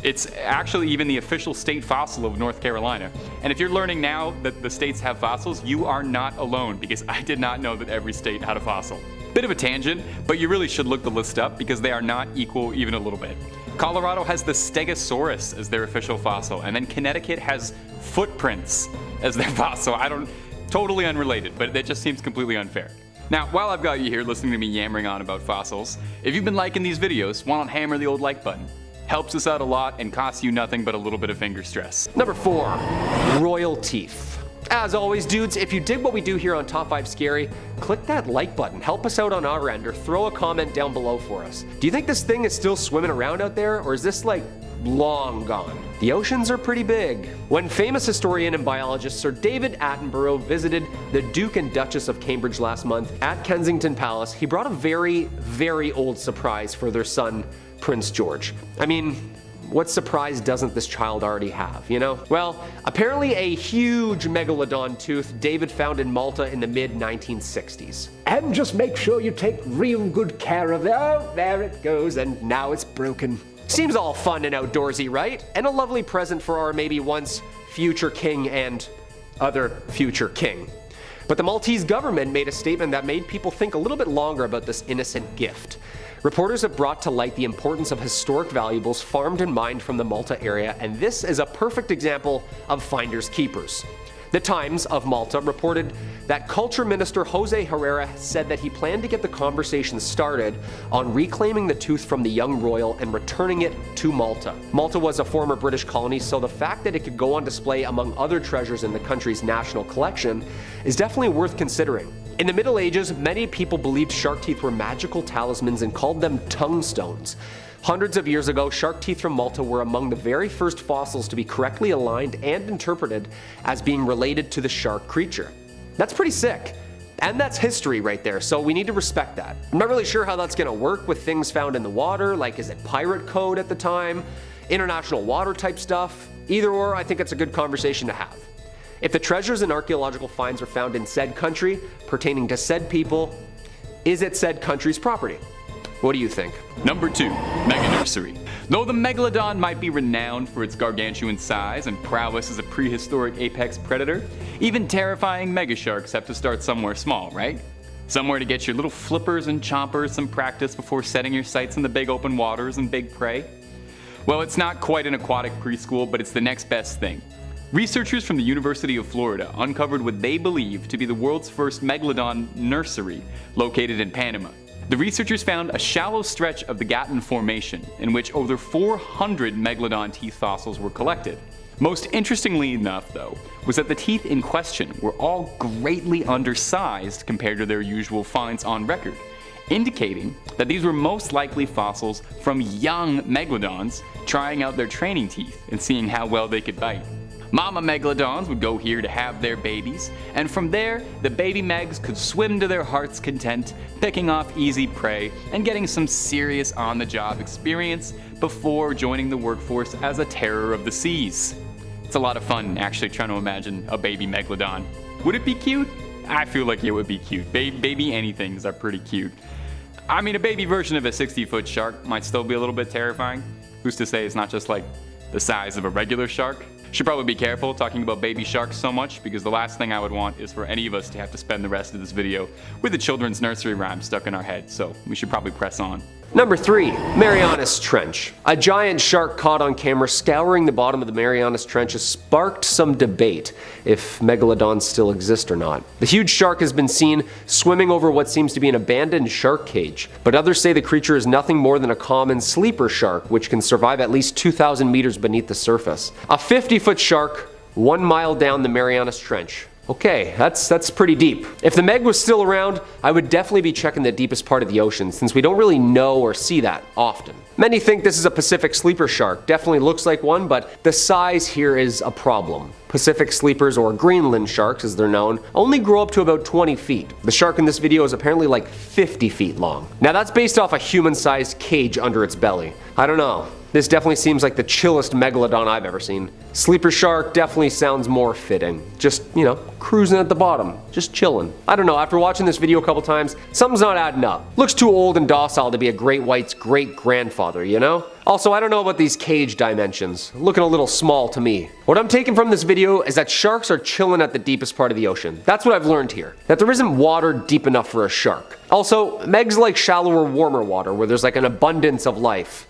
It's actually even the official state fossil of North Carolina. And if you're learning now that the states have fossils, you are not alone, because I did not know that every state had a fossil. Bit of a tangent, but you really should look the list up because they are not equal even a little bit. Colorado has the Stegosaurus as their official fossil, and then Connecticut has footprints as their fossil. Totally unrelated, but that just seems completely unfair. Now, while I've got you here listening to me yammering on about fossils, if you've been liking these videos, why not hammer the old like button? Helps us out a lot and costs you nothing but a little bit of finger stress. Number 4, royal teeth. As always, dudes, if you dig what we do here on Top 5 Scary, click that like button, help us out on our end, or throw a comment down below for us. Do you think this thing is still swimming around out there, or is this like long gone? The oceans are pretty big. When famous historian and biologist Sir David Attenborough visited the Duke and Duchess of Cambridge last month at Kensington Palace, he brought a very, very old surprise for their son, Prince George. I mean, what surprise doesn't this child already have, you know? Well, apparently a huge Megalodon tooth David found in Malta in the mid-1960s. And just make sure you take real good care of it. Oh, there it goes, and now it's broken. Seems all fun and outdoorsy, right? And a lovely present for our maybe once future king and other future king. But the Maltese government made a statement that made people think a little bit longer about this innocent gift. Reporters have brought to light the importance of historic valuables farmed and mined from the Malta area, and this is a perfect example of finders keepers. The Times of Malta reported that Culture Minister Jose Herrera said that he planned to get the conversation started on reclaiming the tooth from the young royal and returning it to Malta. Malta was a former British colony, so the fact that it could go on display among other treasures in the country's national collection is definitely worth considering. In the Middle Ages, many people believed shark teeth were magical talismans and called them tongue stones. Hundreds of years ago, shark teeth from Malta were among the very first fossils to be correctly aligned and interpreted as being related to the shark creature. That's pretty sick. And that's history right there, so we need to respect that. I'm not really sure how that's gonna work with things found in the water, like is it pirate code at the time, international water type stuff? Either or, I think it's a good conversation to have. If the treasures and archaeological finds are found in said country, pertaining to said people, is it said country's property? What do you think? Number 2, Mega Nursery. Though the Megalodon might be renowned for its gargantuan size and prowess as a prehistoric apex predator, even terrifying megasharks have to start somewhere small, right? Somewhere to get your little flippers and chompers some practice before setting your sights in the big open waters and big prey. Well, it's not quite an aquatic preschool, but it's the next best thing. Researchers from the University of Florida uncovered what they believe to be the world's first Megalodon nursery located in Panama. The researchers found a shallow stretch of the Gatun Formation in which over 400 Megalodon teeth fossils were collected. Most interestingly enough, though, was that the teeth in question were all greatly undersized compared to their usual finds on record, indicating that these were most likely fossils from young Megalodons trying out their training teeth and seeing how well they could bite. Mama Megalodons would go here to have their babies, and from there, the baby Megs could swim to their heart's content, picking off easy prey and getting some serious on-the-job experience before joining the workforce as a terror of the seas. It's a lot of fun actually trying to imagine a baby Megalodon. Would it be cute? I feel like it would be cute. Baby anythings are pretty cute. I mean, a baby version of a 60-foot shark might still be a little bit terrifying. Who's to say it's not just like the size of a regular shark? Should probably be careful talking about baby sharks so much, because the last thing I would want is for any of us to have to spend the rest of this video with a children's nursery rhyme stuck in our head, so we should probably press on. Number 3, Marianas Trench. A giant shark caught on camera scouring the bottom of the Marianas Trench has sparked some debate if megalodons still exist or not. The huge shark has been seen swimming over what seems to be an abandoned shark cage, but others say the creature is nothing more than a common sleeper shark, which can survive at least 2,000 meters beneath the surface. A 50-foot shark 1 mile down the Marianas Trench. Okay, that's pretty deep. If the Meg was still around, I would definitely be checking the deepest part of the ocean, since we don't really know or see that often. Many think this is a Pacific sleeper shark. Definitely looks like one, but the size here is a problem. Pacific sleepers, or Greenland sharks as they're known, only grow up to about 20 feet. The shark in this video is apparently like 50 feet long. Now that's based off a human-sized cage under its belly. I don't know. This definitely seems like the chillest megalodon I've ever seen. Sleeper shark definitely sounds more fitting. Just, you know, cruising at the bottom, just chilling. I don't know, after watching this video a couple times, something's not adding up. Looks too old and docile to be a great white's great-grandfather, you know? Also, I don't know about these cage dimensions. Looking a little small to me. What I'm taking from this video is that sharks are chilling at the deepest part of the ocean. That's what I've learned here. That there isn't water deep enough for a shark. Also, Megs like shallower, warmer water where there's like an abundance of life.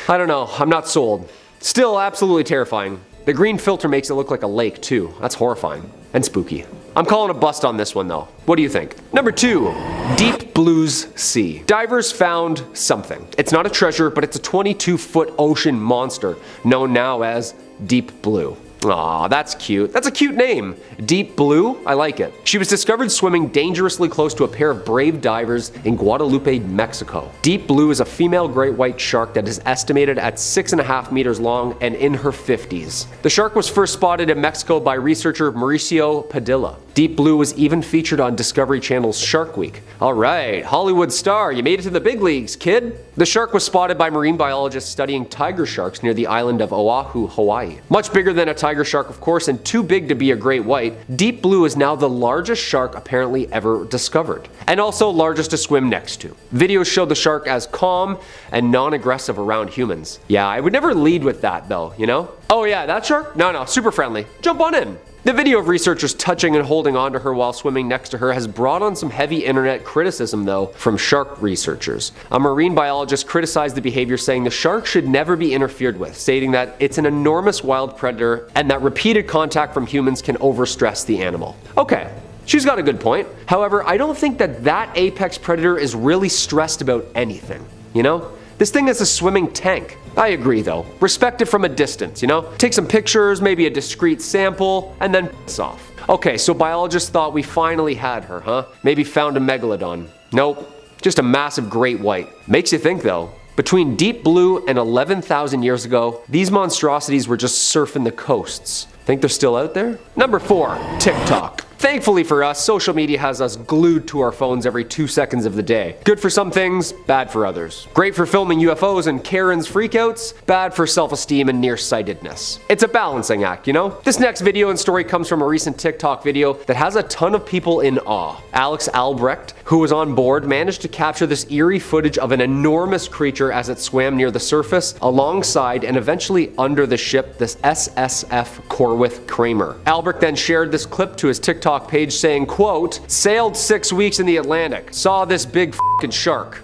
I don't know, I'm not sold. Still absolutely terrifying. The green filter makes it look like a lake too. That's horrifying. And spooky. I'm calling a bust on this one though. What do you think? Number 2, Deep Blue's Sea. Divers found something. It's not a treasure, but it's a 22-foot ocean monster known now as Deep Blue. Aw, that's cute. That's a cute name. Deep Blue? I like it. She was discovered swimming dangerously close to a pair of brave divers in Guadalupe, Mexico. Deep Blue is a female great white shark that is estimated at 6.5 meters long and in her 50s. The shark was first spotted in Mexico by researcher Mauricio Padilla. Deep Blue was even featured on Discovery Channel's Shark Week. Alright, Hollywood star, you made it to the big leagues, kid. The shark was spotted by marine biologists studying tiger sharks near the island of Oahu, Hawaii. Much bigger than a tiger shark, of course, and too big to be a great white, Deep Blue is now the largest shark apparently ever discovered, and also largest to swim next to. Videos show the shark as calm and non-aggressive around humans. Yeah, I would never lead with that though, you know? Oh yeah, that shark? No, super friendly. Jump on in. The video of researchers touching and holding onto her while swimming next to her has brought on some heavy internet criticism though from shark researchers. A marine biologist criticized the behavior, saying the shark should never be interfered with, stating that it's an enormous wild predator and that repeated contact from humans can overstress the animal. Okay. She's got a good point. However, I don't think that apex predator is really stressed about anything, you know? This thing is a swimming tank. I agree though. Respect it from a distance, you know? Take some pictures, maybe a discreet sample, and then piss off. Okay, so biologists thought we finally had her, huh? Maybe found a megalodon. Nope, just a massive great white. Makes you think though. Between Deep Blue and 11,000 years ago, these monstrosities were just surfing the coasts. Think they're still out there? Number 4, TikTok. Thankfully for us, social media has us glued to our phones every 2 seconds of the day. Good for some things, bad for others. Great for filming UFOs and Karen's freakouts, bad for self-esteem and nearsightedness. It's a balancing act, you know? This next video and story comes from a recent TikTok video that has a ton of people in awe. Alex Albrecht, who was on board, managed to capture this eerie footage of an enormous creature as it swam near the surface, alongside and eventually under the ship, this SSF Corwith Kramer. Albrecht then shared this clip to his TikTok page saying, quote, "Sailed 6 weeks in the Atlantic, saw this big f***ing shark."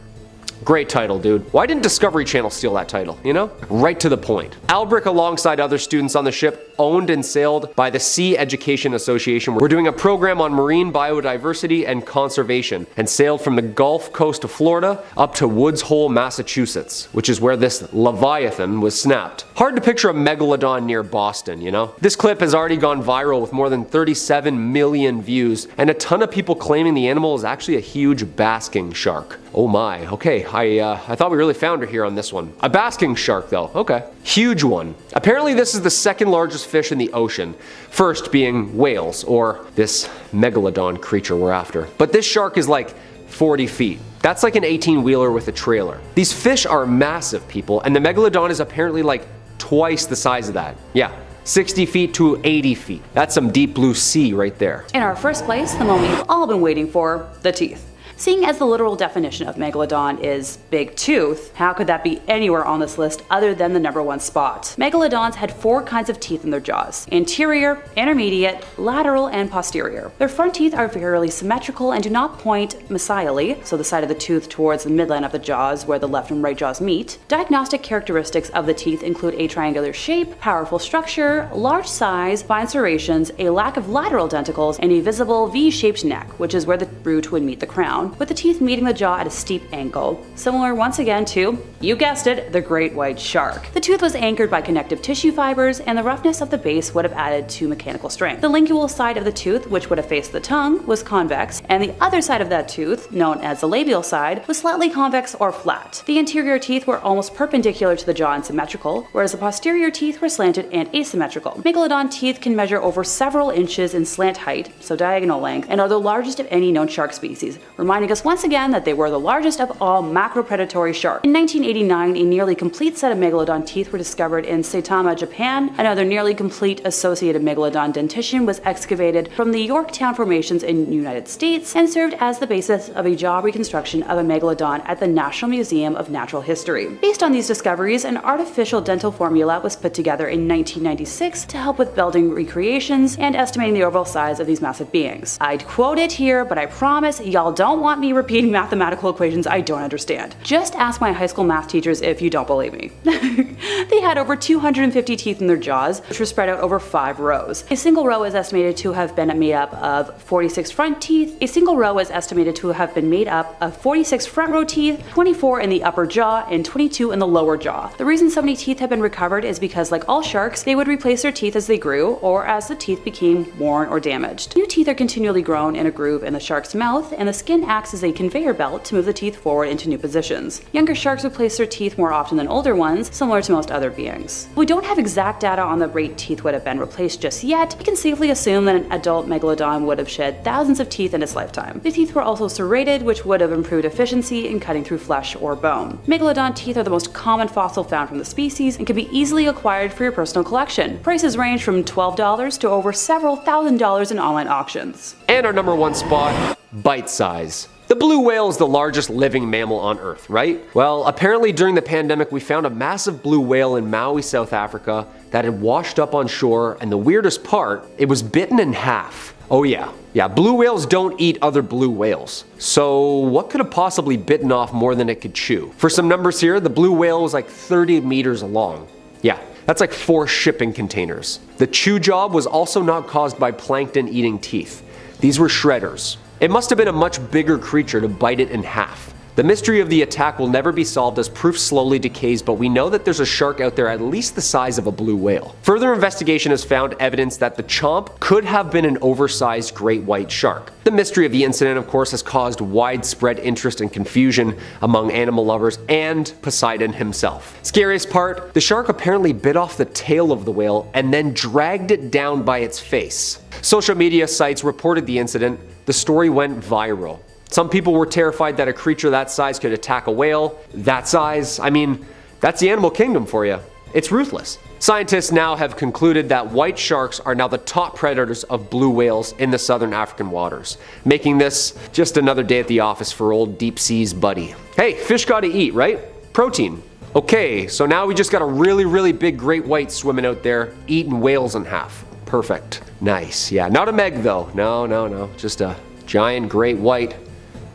Great title, dude. Why didn't Discovery Channel steal that title, you know? Right to the point. Albrecht, alongside other students on the ship, owned and sailed by the Sea Education Association, were doing a program on marine biodiversity and conservation, and sailed from the Gulf Coast of Florida up to Woods Hole, Massachusetts, which is where this Leviathan was snapped. Hard to picture a megalodon near Boston, you know? This clip has already gone viral with more than 37 million views, and a ton of people claiming the animal is actually a huge basking shark. Oh my, okay, I thought we really found her here on this one. A basking shark though, okay. Huge one. Apparently this is the second largest largest fish in the ocean, first being whales, or this Megalodon creature we're after. But this shark is like 40 feet. That's like an 18-wheeler with a trailer. These fish are massive, people, and the Megalodon is apparently like twice the size of that. Yeah. 60 feet to 80 feet. That's some deep blue sea right there. In our first place, the moment you've all been waiting for, the teeth. Seeing as the literal definition of Megalodon is big tooth, how could that be anywhere on this list other than the #1 spot? Megalodons had 4 kinds of teeth in their jaws: anterior, intermediate, lateral, and posterior. Their front teeth are fairly symmetrical and do not point mesially, so the side of the tooth towards the midline of the jaws where the left and right jaws meet. Diagnostic characteristics of the teeth include a triangular shape, powerful structure, large size, fine serrations, a lack of lateral denticles, and a visible V-shaped neck, which is where the root would meet the crown, with the teeth meeting the jaw at a steep angle. Similar once again to, you guessed it, the great white shark. The tooth was anchored by connective tissue fibers, and the roughness of the base would have added to mechanical strength. The lingual side of the tooth, which would have faced the tongue, was convex, and the other side of that tooth, known as the labial side, was slightly convex or flat. The anterior teeth were almost perpendicular to the jaw and symmetrical, whereas the posterior teeth were slanted and asymmetrical. Megalodon teeth can measure over several inches in slant height, so diagonal length, and are the largest of any known shark species, reminding us once again that they were the largest of all macropredatory sharks. In 1989, a nearly complete set of Megalodon teeth were discovered in Saitama, Japan. Another nearly complete associated Megalodon dentition was excavated from the Yorktown formations in the United States and served as the basis of a jaw reconstruction of a Megalodon at the National Museum of Natural History. Based on these discoveries, an artificial dental formula was put together in 1996 to help with building recreations and estimating the overall size of these massive beings. I'd quote it here, but I promise y'all don't want me repeating mathematical equations I don't understand. Just ask my high school math teachers if you don't believe me. They had over 250 teeth in their jaws, which were spread out over 5 rows. A single row is estimated to have been made up of 46 front teeth. A single row is estimated to have been made up of 46 front row teeth, 24 in the upper jaw, and 22 in the lower jaw. The reason so many teeth have been recovered is because, like all sharks, they would replace their teeth as they grew, or as the teeth became worn or damaged. New teeth are continually grown in a groove in the shark's mouth, and the skin acts as a conveyor belt to move the teeth forward into new positions. Younger sharks replace their teeth more often than older ones, similar to most other beings. We don't have exact data on the rate teeth would have been replaced just yet. We can safely assume that an adult Megalodon would have shed thousands of teeth in its lifetime. The teeth were also serrated, which would have improved efficiency in cutting through flesh or bone. Megalodon teeth are the most common fossil found from the species and can be easily acquired for your personal collection. Prices range from $12 to over several $1,000s in online auctions. And our #1 spot, bite size. The blue whale is the largest living mammal on Earth, right? Well, apparently during the pandemic we found a massive blue whale in Maui, South Africa that had washed up on shore, and the weirdest part, it was bitten in half. Oh yeah, blue whales don't eat other blue whales. So what could have possibly bitten off more than it could chew? For some numbers here, the blue whale was like 30 meters long. Yeah, that's like 4 shipping containers. The chew job was also not caused by plankton eating teeth. These were shredders. It must have been a much bigger creature to bite it in half. The mystery of the attack will never be solved as proof slowly decays, but we know that there's a shark out there at least the size of a blue whale. Further investigation has found evidence that the chomp could have been an oversized great white shark. The mystery of the incident, of course, has caused widespread interest and confusion among animal lovers and Poseidon himself. Scariest part, the shark apparently bit off the tail of the whale and then dragged it down by its face. Social media sites reported the incident. The story went viral. Some people were terrified that a creature that size could attack a whale. That size, I mean, that's the animal kingdom for you. It's ruthless. Scientists now have concluded that white sharks are now the top predators of blue whales in the southern African waters, making this just another day at the office for old deep seas buddy. Hey, fish gotta eat, right? Protein. Okay, so now we just got a really big great white swimming out there, eating whales in half. Perfect. Nice. Yeah, not a Meg though. No. Just a giant great white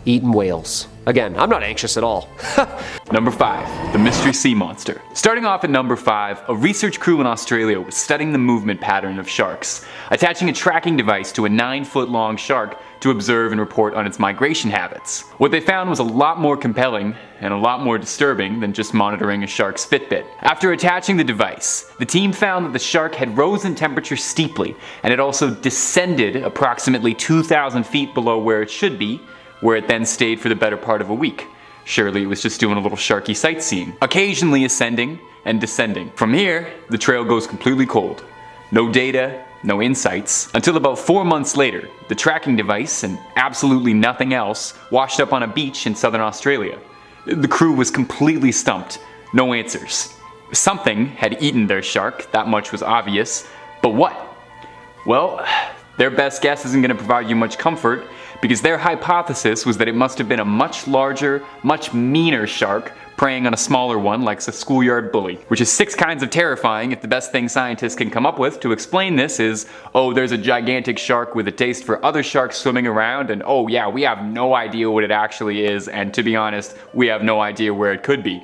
eating whales. Again, I'm not anxious at all. Number 5, the mystery sea monster. Starting off at number 5, a research crew in Australia was studying the movement pattern of sharks, attaching a tracking device to a 9-foot long shark to observe and report on its migration habits. What they found was a lot more compelling and a lot more disturbing than just monitoring a shark's Fitbit. After attaching the device, the team found that the shark had risen in temperature steeply, and it also descended approximately 2,000 feet below where it should be, where it then stayed for the better part of a week. Surely it was just doing a little sharky sightseeing, occasionally ascending and descending. From here, the trail goes completely cold. No data, no insights, until about 4 months later, the tracking device and absolutely nothing else washed up on a beach in southern Australia. The crew was completely stumped, no answers. Something had eaten their shark, that much was obvious, but what? Well, their best guess isn't going to provide you much comfort, because their hypothesis was that it must have been a much larger, much meaner shark preying on a smaller one like a schoolyard bully. Which is 6 kinds of terrifying if the best thing scientists can come up with to explain this is, oh, there's a gigantic shark with a taste for other sharks swimming around, and oh yeah, we have no idea what it actually is, and to be honest, we have no idea where it could be.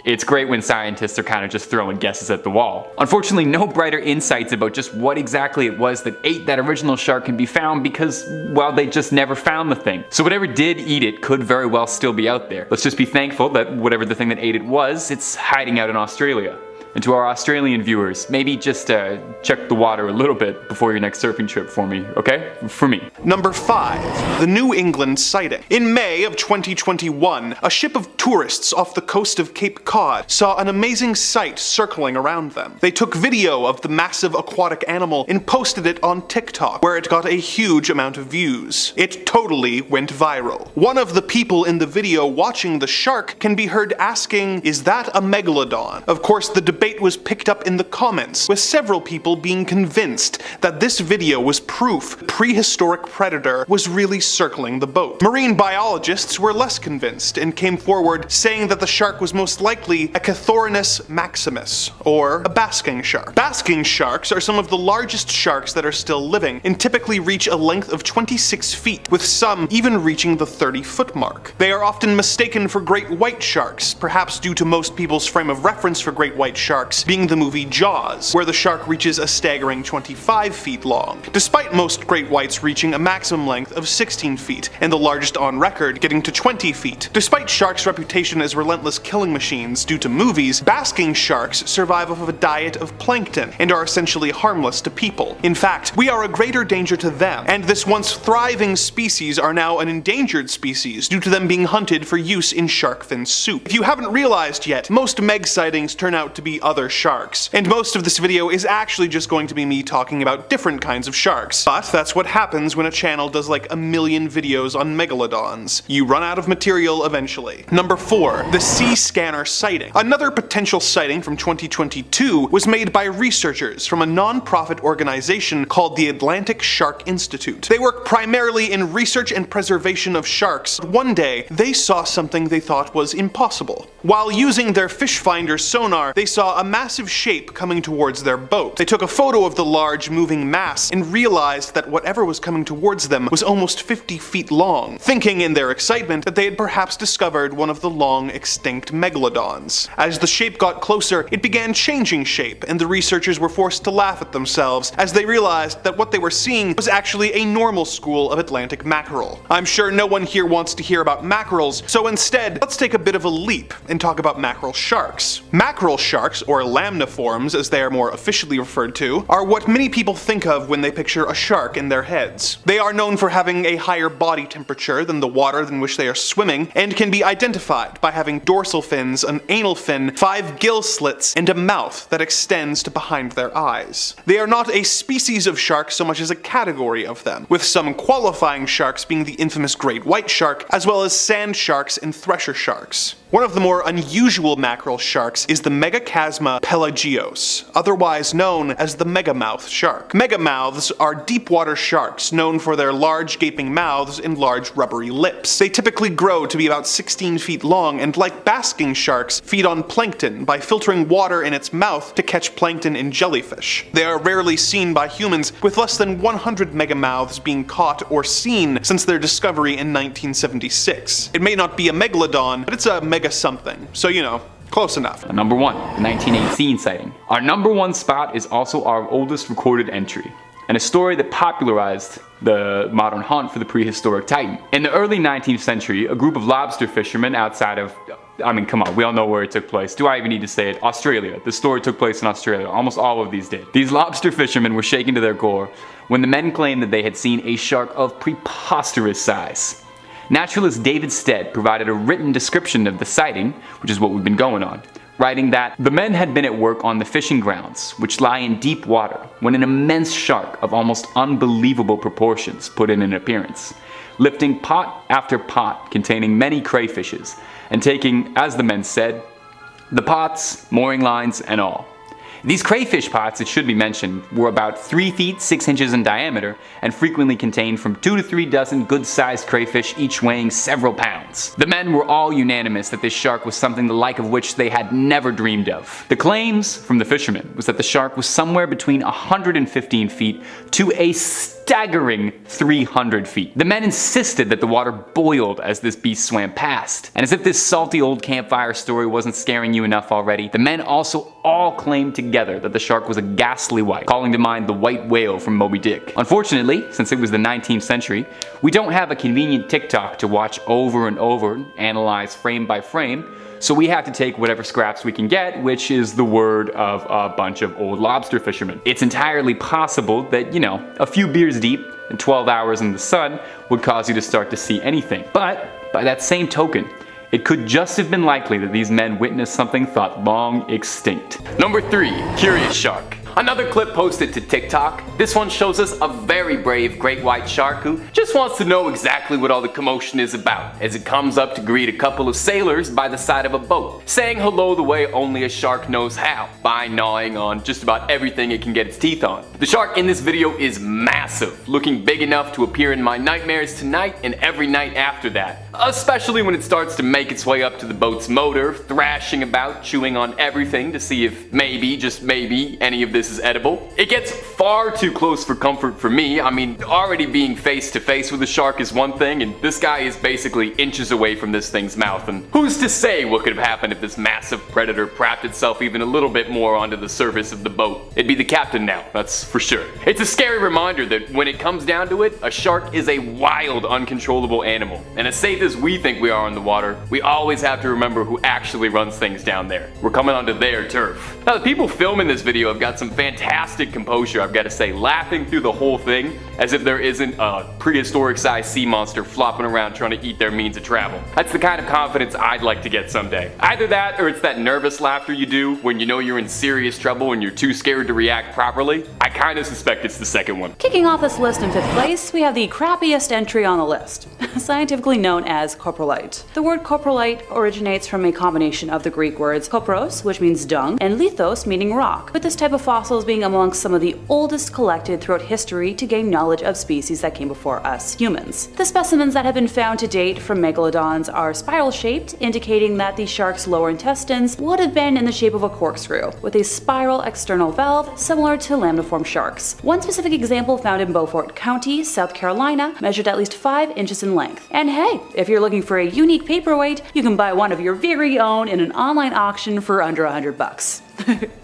It's great when scientists are kind of just throwing guesses at the wall. Unfortunately, no brighter insights about just what exactly it was that ate that original shark can be found because, well, they just never found the thing. So whatever did eat it could very well still be out there. Let's just be thankful that whatever the thing that ate it was, it's hiding out in Australia. And to our Australian viewers, maybe just check the water a little bit before your next surfing trip for me, okay? For me. Number 5. The New England sighting. In May of 2021, a ship of tourists off the coast of Cape Cod saw an amazing sight circling around them. They took video of the massive aquatic animal and posted it on TikTok, where it got a huge amount of views. It totally went viral. One of the people in the video watching the shark can be heard asking, "Is that a Megalodon?" Of course, the debate was picked up in the comments, with several people being convinced that this video was proof the prehistoric predator was really circling the boat. Marine biologists were less convinced and came forward saying that the shark was most likely a Cathorinus maximus, or a basking shark. Basking sharks are some of the largest sharks that are still living, and typically reach a length of 26 feet, with some even reaching the 30-foot mark. They are often mistaken for great white sharks, perhaps due to most people's frame of reference for great white sharks being the movie Jaws, where the shark reaches a staggering 25 feet long, despite most great whites reaching a maximum length of 16 feet, and the largest on record getting to 20 feet. Despite sharks' reputation as relentless killing machines due to movies, basking sharks survive off of a diet of plankton and are essentially harmless to people. In fact, we are a greater danger to them, and this once thriving species are now an endangered species due to them being hunted for use in shark fin soup. If you haven't realized yet, most Meg sightings turn out to be other sharks, and most of this video is actually just going to be me talking about different kinds of sharks. But that's what happens when a channel does like a million videos on megalodons. You run out of material eventually. Number 4. The Sea Scanner sighting. Another potential sighting from 2022 was made by researchers from a non-profit organization called the Atlantic Shark Institute. They work primarily in research and preservation of sharks. One day, they saw something they thought was impossible. While using their fish finder sonar, they saw a massive shape coming towards their boat. They took a photo of the large moving mass and realized that whatever was coming towards them was almost 50 feet long, thinking in their excitement that they had perhaps discovered one of the long extinct megalodons. As the shape got closer, it began changing shape, and the researchers were forced to laugh at themselves as they realized that what they were seeing was actually a normal school of Atlantic mackerel. I'm sure no one here wants to hear about mackerels, so instead, let's take a bit of a leap and talk about mackerel sharks. Mackerel sharks, or lamniforms as they are more officially referred to, are what many people think of when they picture a shark in their heads. They are known for having a higher body temperature than the water in which they are swimming, and can be identified by having dorsal fins, an anal fin, 5 gill slits, and a mouth that extends to behind their eyes. They are not a species of shark so much as a category of them, with some qualifying sharks being the infamous great white shark, as well as sand sharks and thresher sharks. One of the more unusual mackerel sharks is the Megachasma pelagios, otherwise known as the megamouth shark. Megamouths are deep-water sharks known for their large gaping mouths and large rubbery lips. They typically grow to be about 16 feet long, and like basking sharks, feed on plankton by filtering water in its mouth to catch plankton and jellyfish. They are rarely seen by humans, with less than 100 megamouths being caught or seen since their discovery in 1976. It may not be a megalodon, but it's a mega something, so you know, close enough. Number 1, the 1918 sighting. Our number 1 spot is also our oldest recorded entry, and a story that popularized the modern hunt for the prehistoric titan. In the early 19th century, a group of lobster fishermen outside of, I mean, come on, we all know where it took place. Do I even need to say it? Australia. The story took place in Australia. Almost all of these did. These lobster fishermen were shaken to their core when the men claimed that they had seen a shark of preposterous size. Naturalist David Stead provided a written description of the sighting, which is what we've been going on. writing that the men had been at work on the fishing grounds, which lie in deep water, when an immense shark of almost unbelievable proportions put in an appearance, lifting pot after pot containing many crayfishes, and taking, as the men said, the pots, mooring lines, and all. These crayfish pots, it should be mentioned, were about 3 feet 6 inches in diameter and frequently contained from 2 to 3 dozen good-sized crayfish, each weighing several pounds. The men were all unanimous that this shark was something the like of which they had never dreamed of. The claims from the fishermen was that the shark was somewhere between 115 feet to a staggering 300 feet. The men insisted that the water boiled as this beast swam past. And as if this salty old campfire story wasn't scaring you enough already, the men also all claimed together that the shark was a ghastly white, calling to mind the white whale from Moby Dick. Unfortunately, since it was the 19th century, we don't have a convenient TikTok to watch over and over and analyze frame by frame, so we have to take whatever scraps we can get, which is the word of a bunch of old lobster fishermen. It's entirely possible that, a few beers deep and 12 hours in the sun would cause you to start to see anything. But by that same token, it could just have been likely that these men witnessed something thought long extinct. Number 3. Curious shark. Another clip posted to TikTok. This one shows us a very brave great white shark who just wants to know exactly what all the commotion is about, as it comes up to greet a couple of sailors by the side of a boat, saying hello the way only a shark knows how, by gnawing on just about everything it can get its teeth on. The shark in this video is massive, looking big enough to appear in my nightmares tonight and every night after that, especially when it starts to make its way up to the boat's motor, thrashing about, chewing on everything to see if maybe, just maybe, any of this is edible. It gets far too close for comfort for me. I mean, already being face to face with a shark is one thing, and this guy is basically inches away from this thing's mouth, and who's to say what could have happened if this massive predator prapped itself even a little bit more onto the surface of the boat? It'd be the captain now, that's for sure. It's a scary reminder that when it comes down to it, a shark is a wild, uncontrollable animal, and as safe as we think we are in the water, we always have to remember who actually runs things down there. We're coming onto their turf. Now, the people filming this video have got some fantastic composure, I've got to say, laughing through the whole thing as if there isn't a prehistoric sized sea monster flopping around trying to eat their means of travel. That's the kind of confidence I'd like to get someday. Either that, or it's that nervous laughter you do when you know you're in serious trouble and you're too scared to react properly. I kind of suspect it's the second one. Kicking off this list in 5th place, we have the crappiest entry on the list, scientifically known as coprolite. The word coprolite originates from a combination of the Greek words kopros, which means dung, and lithos, meaning rock, with this type of fossils being amongst some of the oldest collected throughout history to gain knowledge of species that came before us humans. The specimens that have been found to date from megalodons are spiral-shaped, indicating that the shark's lower intestines would have been in the shape of a corkscrew, with a spiral external valve similar to lamniform sharks. One specific example found in Beaufort County, South Carolina, measured at least 5 inches in length. And hey, if you're looking for a unique paperweight, you can buy one of your very own in an online auction for under $100.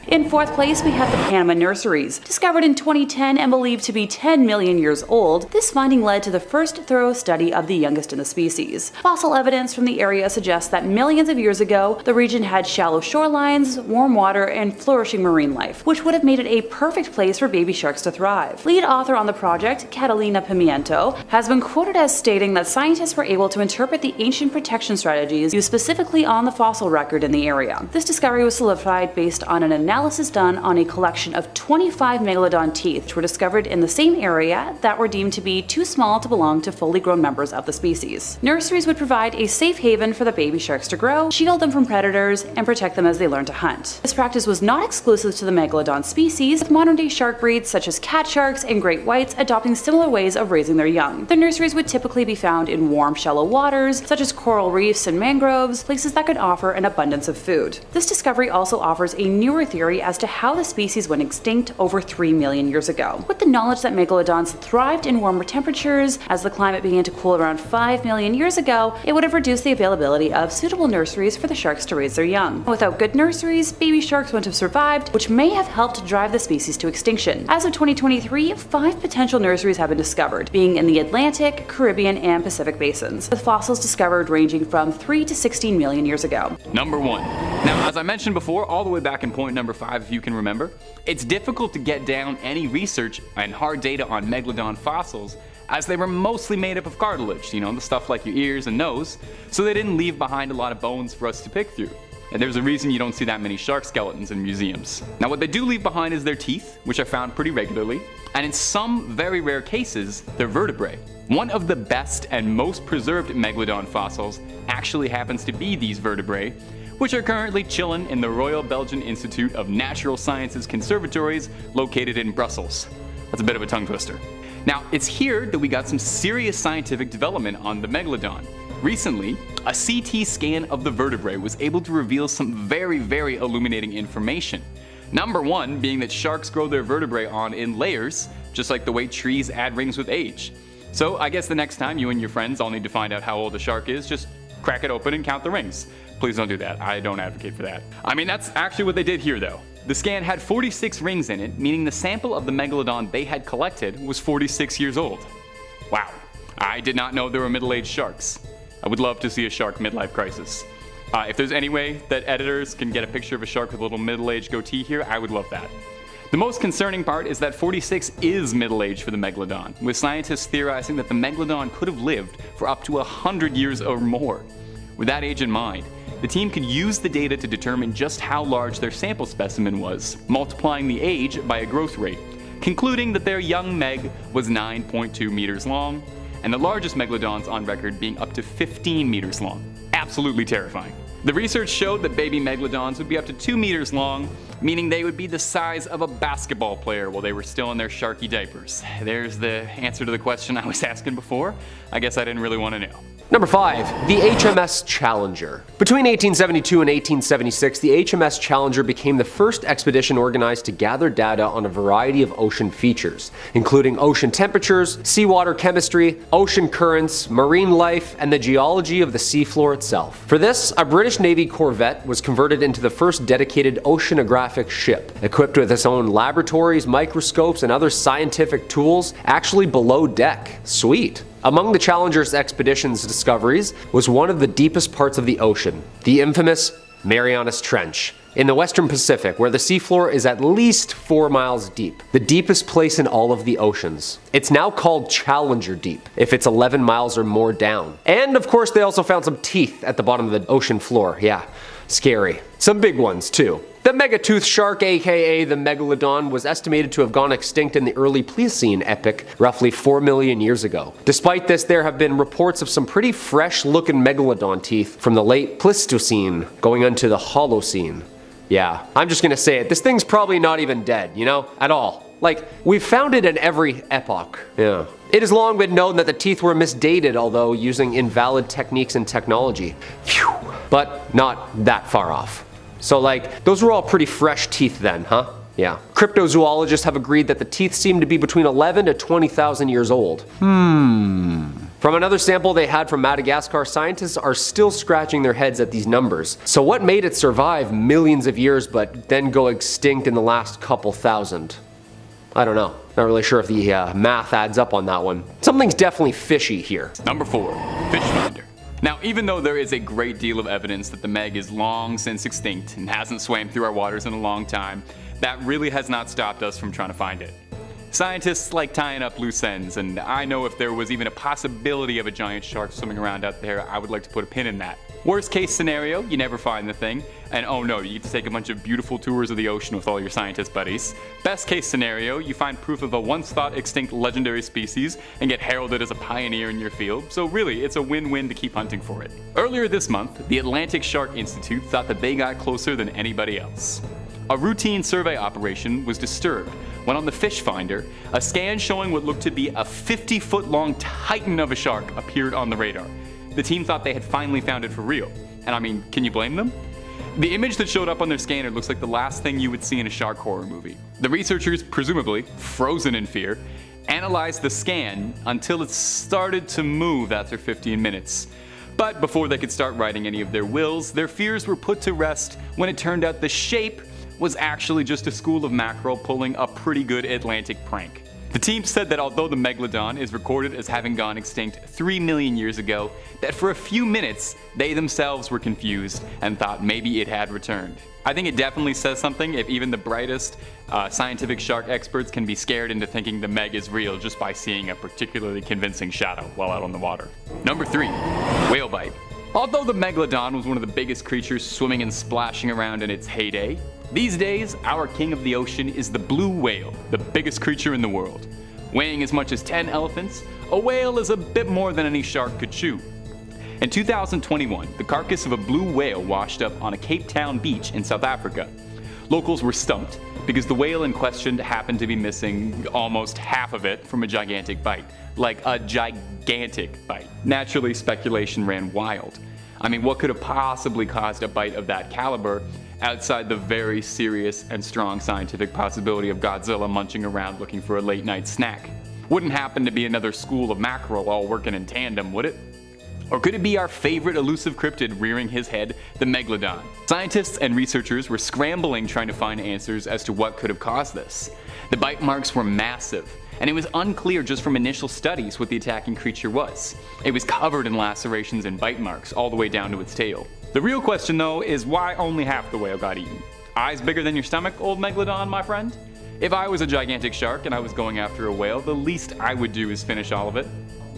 In 4th place, we have the Panama nurseries. Discovered in 2010 and believed to be 10 million years old, this finding led to the first thorough study of the youngest in the species. Fossil evidence from the area suggests that millions of years ago, the region had shallow shorelines, warm water, and flourishing marine life, which would have made it a perfect place for baby sharks to thrive. Lead author on the project, Catalina Pimiento, has been quoted as stating that scientists were able to interpret the ancient protection strategies used specifically on the fossil record in the area. This discovery was solidified based on an analysis done on a collection of 25 megalodon teeth, which were discovered in the same area that were deemed to be too small to belong to fully grown members of the species. Nurseries would provide a safe haven for the baby sharks to grow, shield them from predators, and protect them as they learn to hunt. This practice was not exclusive to the megalodon species, with modern-day shark breeds such as cat sharks and great whites adopting similar ways of raising their young. The nurseries would typically be found in warm, shallow waters, such as coral reefs and mangroves, places that could offer an abundance of food. This discovery also offers a newer theory as to how the species went extinct over 3 million years ago. With the knowledge that megalodons thrived in warmer temperatures, as the climate began to cool around 5 million years ago, it would have reduced the availability of suitable nurseries for the sharks to raise their young. Without good nurseries, baby sharks wouldn't have survived, which may have helped drive the species to extinction. As of 2023, 5 potential nurseries have been discovered, being in the Atlantic, Caribbean, and Pacific basins, with fossils discovered ranging from 3 to 16 million years ago. Number 1. Now, as I mentioned before, all the way back in point number 5, if you can remember, it's difficult to get down any research and hard data on megalodon fossils, as they were mostly made up of cartilage, the stuff like your ears and nose, so they didn't leave behind a lot of bones for us to pick through. and there's a reason you don't see that many shark skeletons in museums. Now what they do leave behind is their teeth, which are found pretty regularly, and in some very rare cases, they're vertebrae. One of the best and most preserved Megalodon fossils actually happens to be these vertebrae, which are currently chilling in the Royal Belgian Institute of Natural Sciences Conservatories located in Brussels. That's a bit of a tongue twister. Now, it's here that we got some serious scientific development on the Megalodon. Recently, a CT scan of the vertebrae was able to reveal some very illuminating information. Number one being that sharks grow their vertebrae on in layers, just like the way trees add rings with age. So I guess the next time you and your friends all need to find out how old a shark is, just crack it open and count the rings. Please don't do that. I don't advocate for that. I mean, that's actually what they did here though. The scan had 46 rings in it, meaning the sample of the Megalodon they had collected was 46 years old. Wow. I did not know there were middle-aged sharks. I would love to see a shark midlife crisis. If there's any way that editors can get a picture of a shark with a little middle-aged goatee here, I would love that. The most concerning part is that 46 is middle age for the Megalodon, with scientists theorizing that the Megalodon could have lived for up to 100 years or more. With that age in mind, the team could use the data to determine just how large their sample specimen was, multiplying the age by a growth rate, concluding that their young Meg was 9.2 meters long, and the largest Megalodons on record being up to 15 meters long. Absolutely terrifying. The research showed that baby Megalodons would be up to 2 meters long, meaning they would be the size of a basketball player while they were still in their sharky diapers. There's the answer to the question I was asking before. I guess I didn't really want to know. Number 5. The HMS Challenger. Between 1872 and 1876, the HMS Challenger became the first expedition organized to gather data on a variety of ocean features, including ocean temperatures, seawater chemistry, ocean currents, marine life, and the geology of the seafloor itself. For this, a British Navy corvette was converted into the first dedicated oceanographic ship, equipped with its own laboratories, microscopes, and other scientific tools actually below deck. Sweet. Among the Challenger's expedition's discoveries was one of the deepest parts of the ocean, the infamous Marianas Trench, in the western Pacific, where the seafloor is at least 4 miles deep, the deepest place in all of the oceans. It's now called Challenger Deep, if it's 11 miles or more down. And of course they also found some teeth at the bottom of the ocean floor. Yeah, scary. Some big ones too. The megatooth shark, aka the Megalodon, was estimated to have gone extinct in the early Pliocene epoch, roughly 4 million years ago. Despite this, there have been reports of some pretty fresh-looking Megalodon teeth from the late Pleistocene going into the Holocene. Yeah, I'm just gonna say it, this thing's probably not even dead, you know, at all. Like, we've found it in every epoch. Yeah. It has long been known that the teeth were misdated, although using invalid techniques and technology. Phew. But not that far off. So like, those were all pretty fresh teeth then, huh? Yeah. Cryptozoologists have agreed that the teeth seem to be between 11 to 20,000 years old. From another sample they had from Madagascar, scientists are still scratching their heads at these numbers. So what made it survive millions of years but then go extinct in the last couple thousand? I don't know. Not really sure if the math adds up on that one. Something's definitely fishy here. Number 4. Fish finder. Now, even though there is a great deal of evidence that the Meg is long since extinct and hasn't swam through our waters in a long time, that really has not stopped us from trying to find it. Scientists like tying up loose ends, and I know if there was even a possibility of a giant shark swimming around out there, I would like to put a pin in that. Worst case scenario, you never find the thing, and oh no, you get to take a bunch of beautiful tours of the ocean with all your scientist buddies. Best case scenario, you find proof of a once thought extinct legendary species and get heralded as a pioneer in your field, so really, it's a win-win to keep hunting for it. Earlier this month, the Atlantic Shark Institute thought that they got closer than anybody else. A routine survey operation was disturbed when on the fish finder, a scan showing what looked to be a 50-foot long titan of a shark appeared on the radar. The team thought they had finally found it for real. And I mean, can you blame them? The image that showed up on their scanner looks like the last thing you would see in a shark horror movie. The researchers, presumably frozen in fear, analyzed the scan until it started to move after 15 minutes. But before they could start writing any of their wills, their fears were put to rest when it turned out the shape was actually just a school of mackerel pulling a pretty good Atlantic prank. The team said that although the Megalodon is recorded as having gone extinct 3 million years ago, that for a few minutes they themselves were confused and thought maybe it had returned. I think it definitely says something if even the brightest scientific shark experts can be scared into thinking the Meg is real just by seeing a particularly convincing shadow while out on the water. Number 3. Whale bite. Although the Megalodon was one of the biggest creatures swimming and splashing around in its heyday, these days our king of the ocean is the blue whale, the biggest creature in the world. Weighing as much as 10 elephants, a whale is a bit more than any shark could chew. In 2021, the carcass of a blue whale washed up on a Cape Town beach in South Africa. Locals were stumped because the whale in question happened to be missing almost half of it from a gigantic bite. Like a gigantic bite. Naturally, speculation ran wild. I mean, what could have possibly caused a bite of that caliber outside the very serious and strong scientific possibility of Godzilla munching around looking for a late night snack? Wouldn't happen to be another school of mackerel all working in tandem, would it? Or could it be our favorite elusive cryptid rearing his head, the Megalodon? Scientists and researchers were scrambling trying to find answers as to what could have caused this. The bite marks were massive, and it was unclear just from initial studies what the attacking creature was. It was covered in lacerations and bite marks all the way down to its tail. The real question though is why only half the whale got eaten? Eyes bigger than your stomach, old Megalodon, my friend? If I was a gigantic shark and I was going after a whale, the least I would do is finish all of it.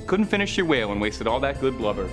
Couldn't finish your whale and wasted all that good blubber.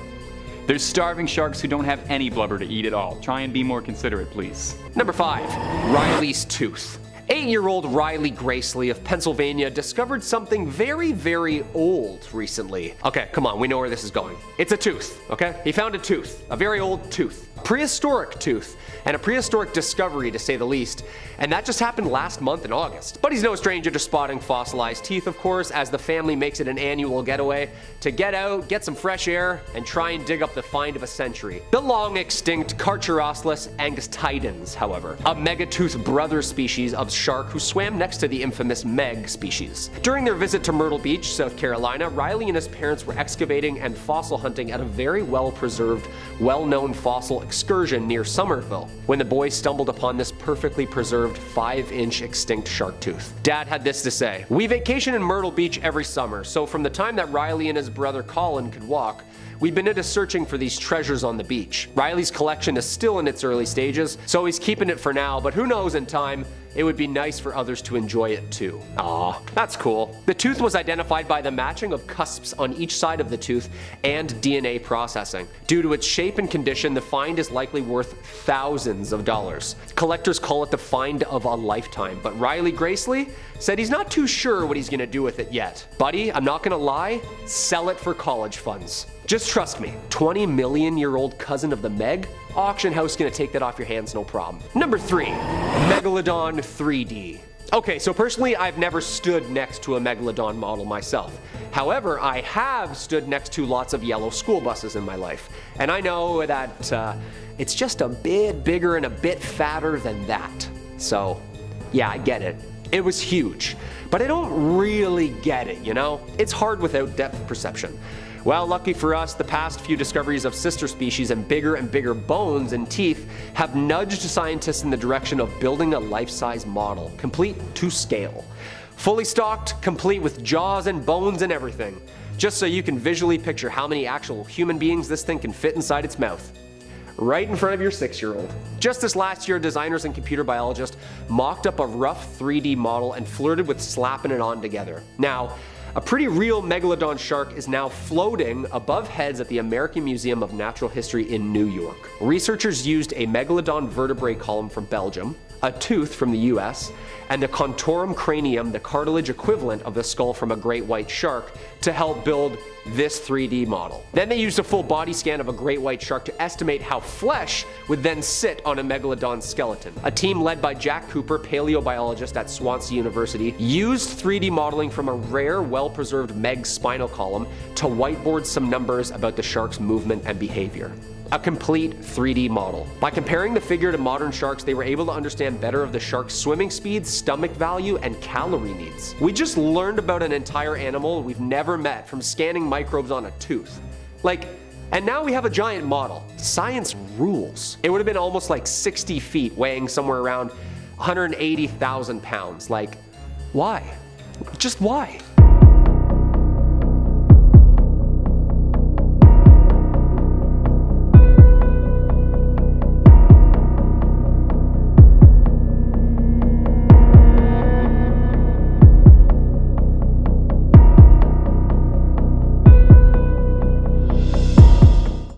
There's starving sharks who don't have any blubber to eat at all. Try and be more considerate, please. Number 5. Riley's tooth. 8-year-old Riley Gracely of Pennsylvania discovered something very, very old recently. Okay, come on, we know where this is going. It's a tooth, okay? He found a tooth, a very old tooth, prehistoric tooth, and a prehistoric discovery to say the least, and that just happened last month in August. But he's no stranger to spotting fossilized teeth, of course, as the family makes it an annual getaway to get out, get some fresh air, and try and dig up the find of a century. The long-extinct Carcharosaurus angustidens, however, a megatooth brother species of shark who swam next to the infamous Meg species. During their visit to Myrtle Beach, South Carolina, Riley and his parents were excavating and fossil hunting at a very well-preserved, well-known fossil excursion near Somerville, when the boys stumbled upon this perfectly preserved 5-inch extinct shark tooth. Dad had this to say: "We vacation in Myrtle Beach every summer, so from the time that Riley and his brother Colin could walk, we've been into searching for these treasures on the beach. Riley's collection is still in its early stages, so he's keeping it for now, but who knows, in time, it would be nice for others to enjoy it too." Aw, that's cool. The tooth was identified by the matching of cusps on each side of the tooth and DNA processing. Due to its shape and condition, the find is likely worth thousands of dollars. Collectors call it the find of a lifetime, but Riley Gracely said he's not too sure what he's gonna do with it yet. Buddy, I'm not gonna lie, sell it for college funds. Just trust me, 20 million year old cousin of the Meg? Auction house gonna take that off your hands, no problem. Number 3, Megalodon 3D. Okay, so personally, I've never stood next to a Megalodon model myself. However, I have stood next to lots of yellow school buses in my life. And I know that it's just a bit bigger and a bit fatter than that. So, yeah, I get it. It was huge. But I don't really get it, you know? It's hard without depth perception. Well, lucky for us, the past few discoveries of sister species and bigger bones and teeth have nudged scientists in the direction of building a life-size model, complete to scale. Fully stocked, complete with jaws and bones and everything. Just so you can visually picture how many actual human beings this thing can fit inside its mouth. Right in front of your 6-year-old. Just this last year, designers and computer biologists mocked up a rough 3D model and flirted with slapping it on together. Now, a pretty real Megalodon shark is now floating above heads at the American Museum of Natural History in New York. Researchers used a Megalodon vertebrae column from Belgium, a tooth from the US, and the contorum cranium, the cartilage equivalent of the skull from a great white shark, to help build this 3D model. Then they used a full body scan of a great white shark to estimate how flesh would then sit on a Megalodon skeleton. A team led by Jack Cooper, paleobiologist at Swansea University, used 3D modeling from a rare, well-preserved Meg spinal column to whiteboard some numbers about the shark's movement and behavior. A complete 3D model. By comparing the figure to modern sharks, they were able to understand better of the shark's swimming speed, stomach value, and calorie needs. We just learned about an entire animal we've never met from scanning microbes on a tooth. And now we have a giant model. Science rules. It would have been almost like 60 feet, weighing somewhere around 180,000 pounds. Why? Just why?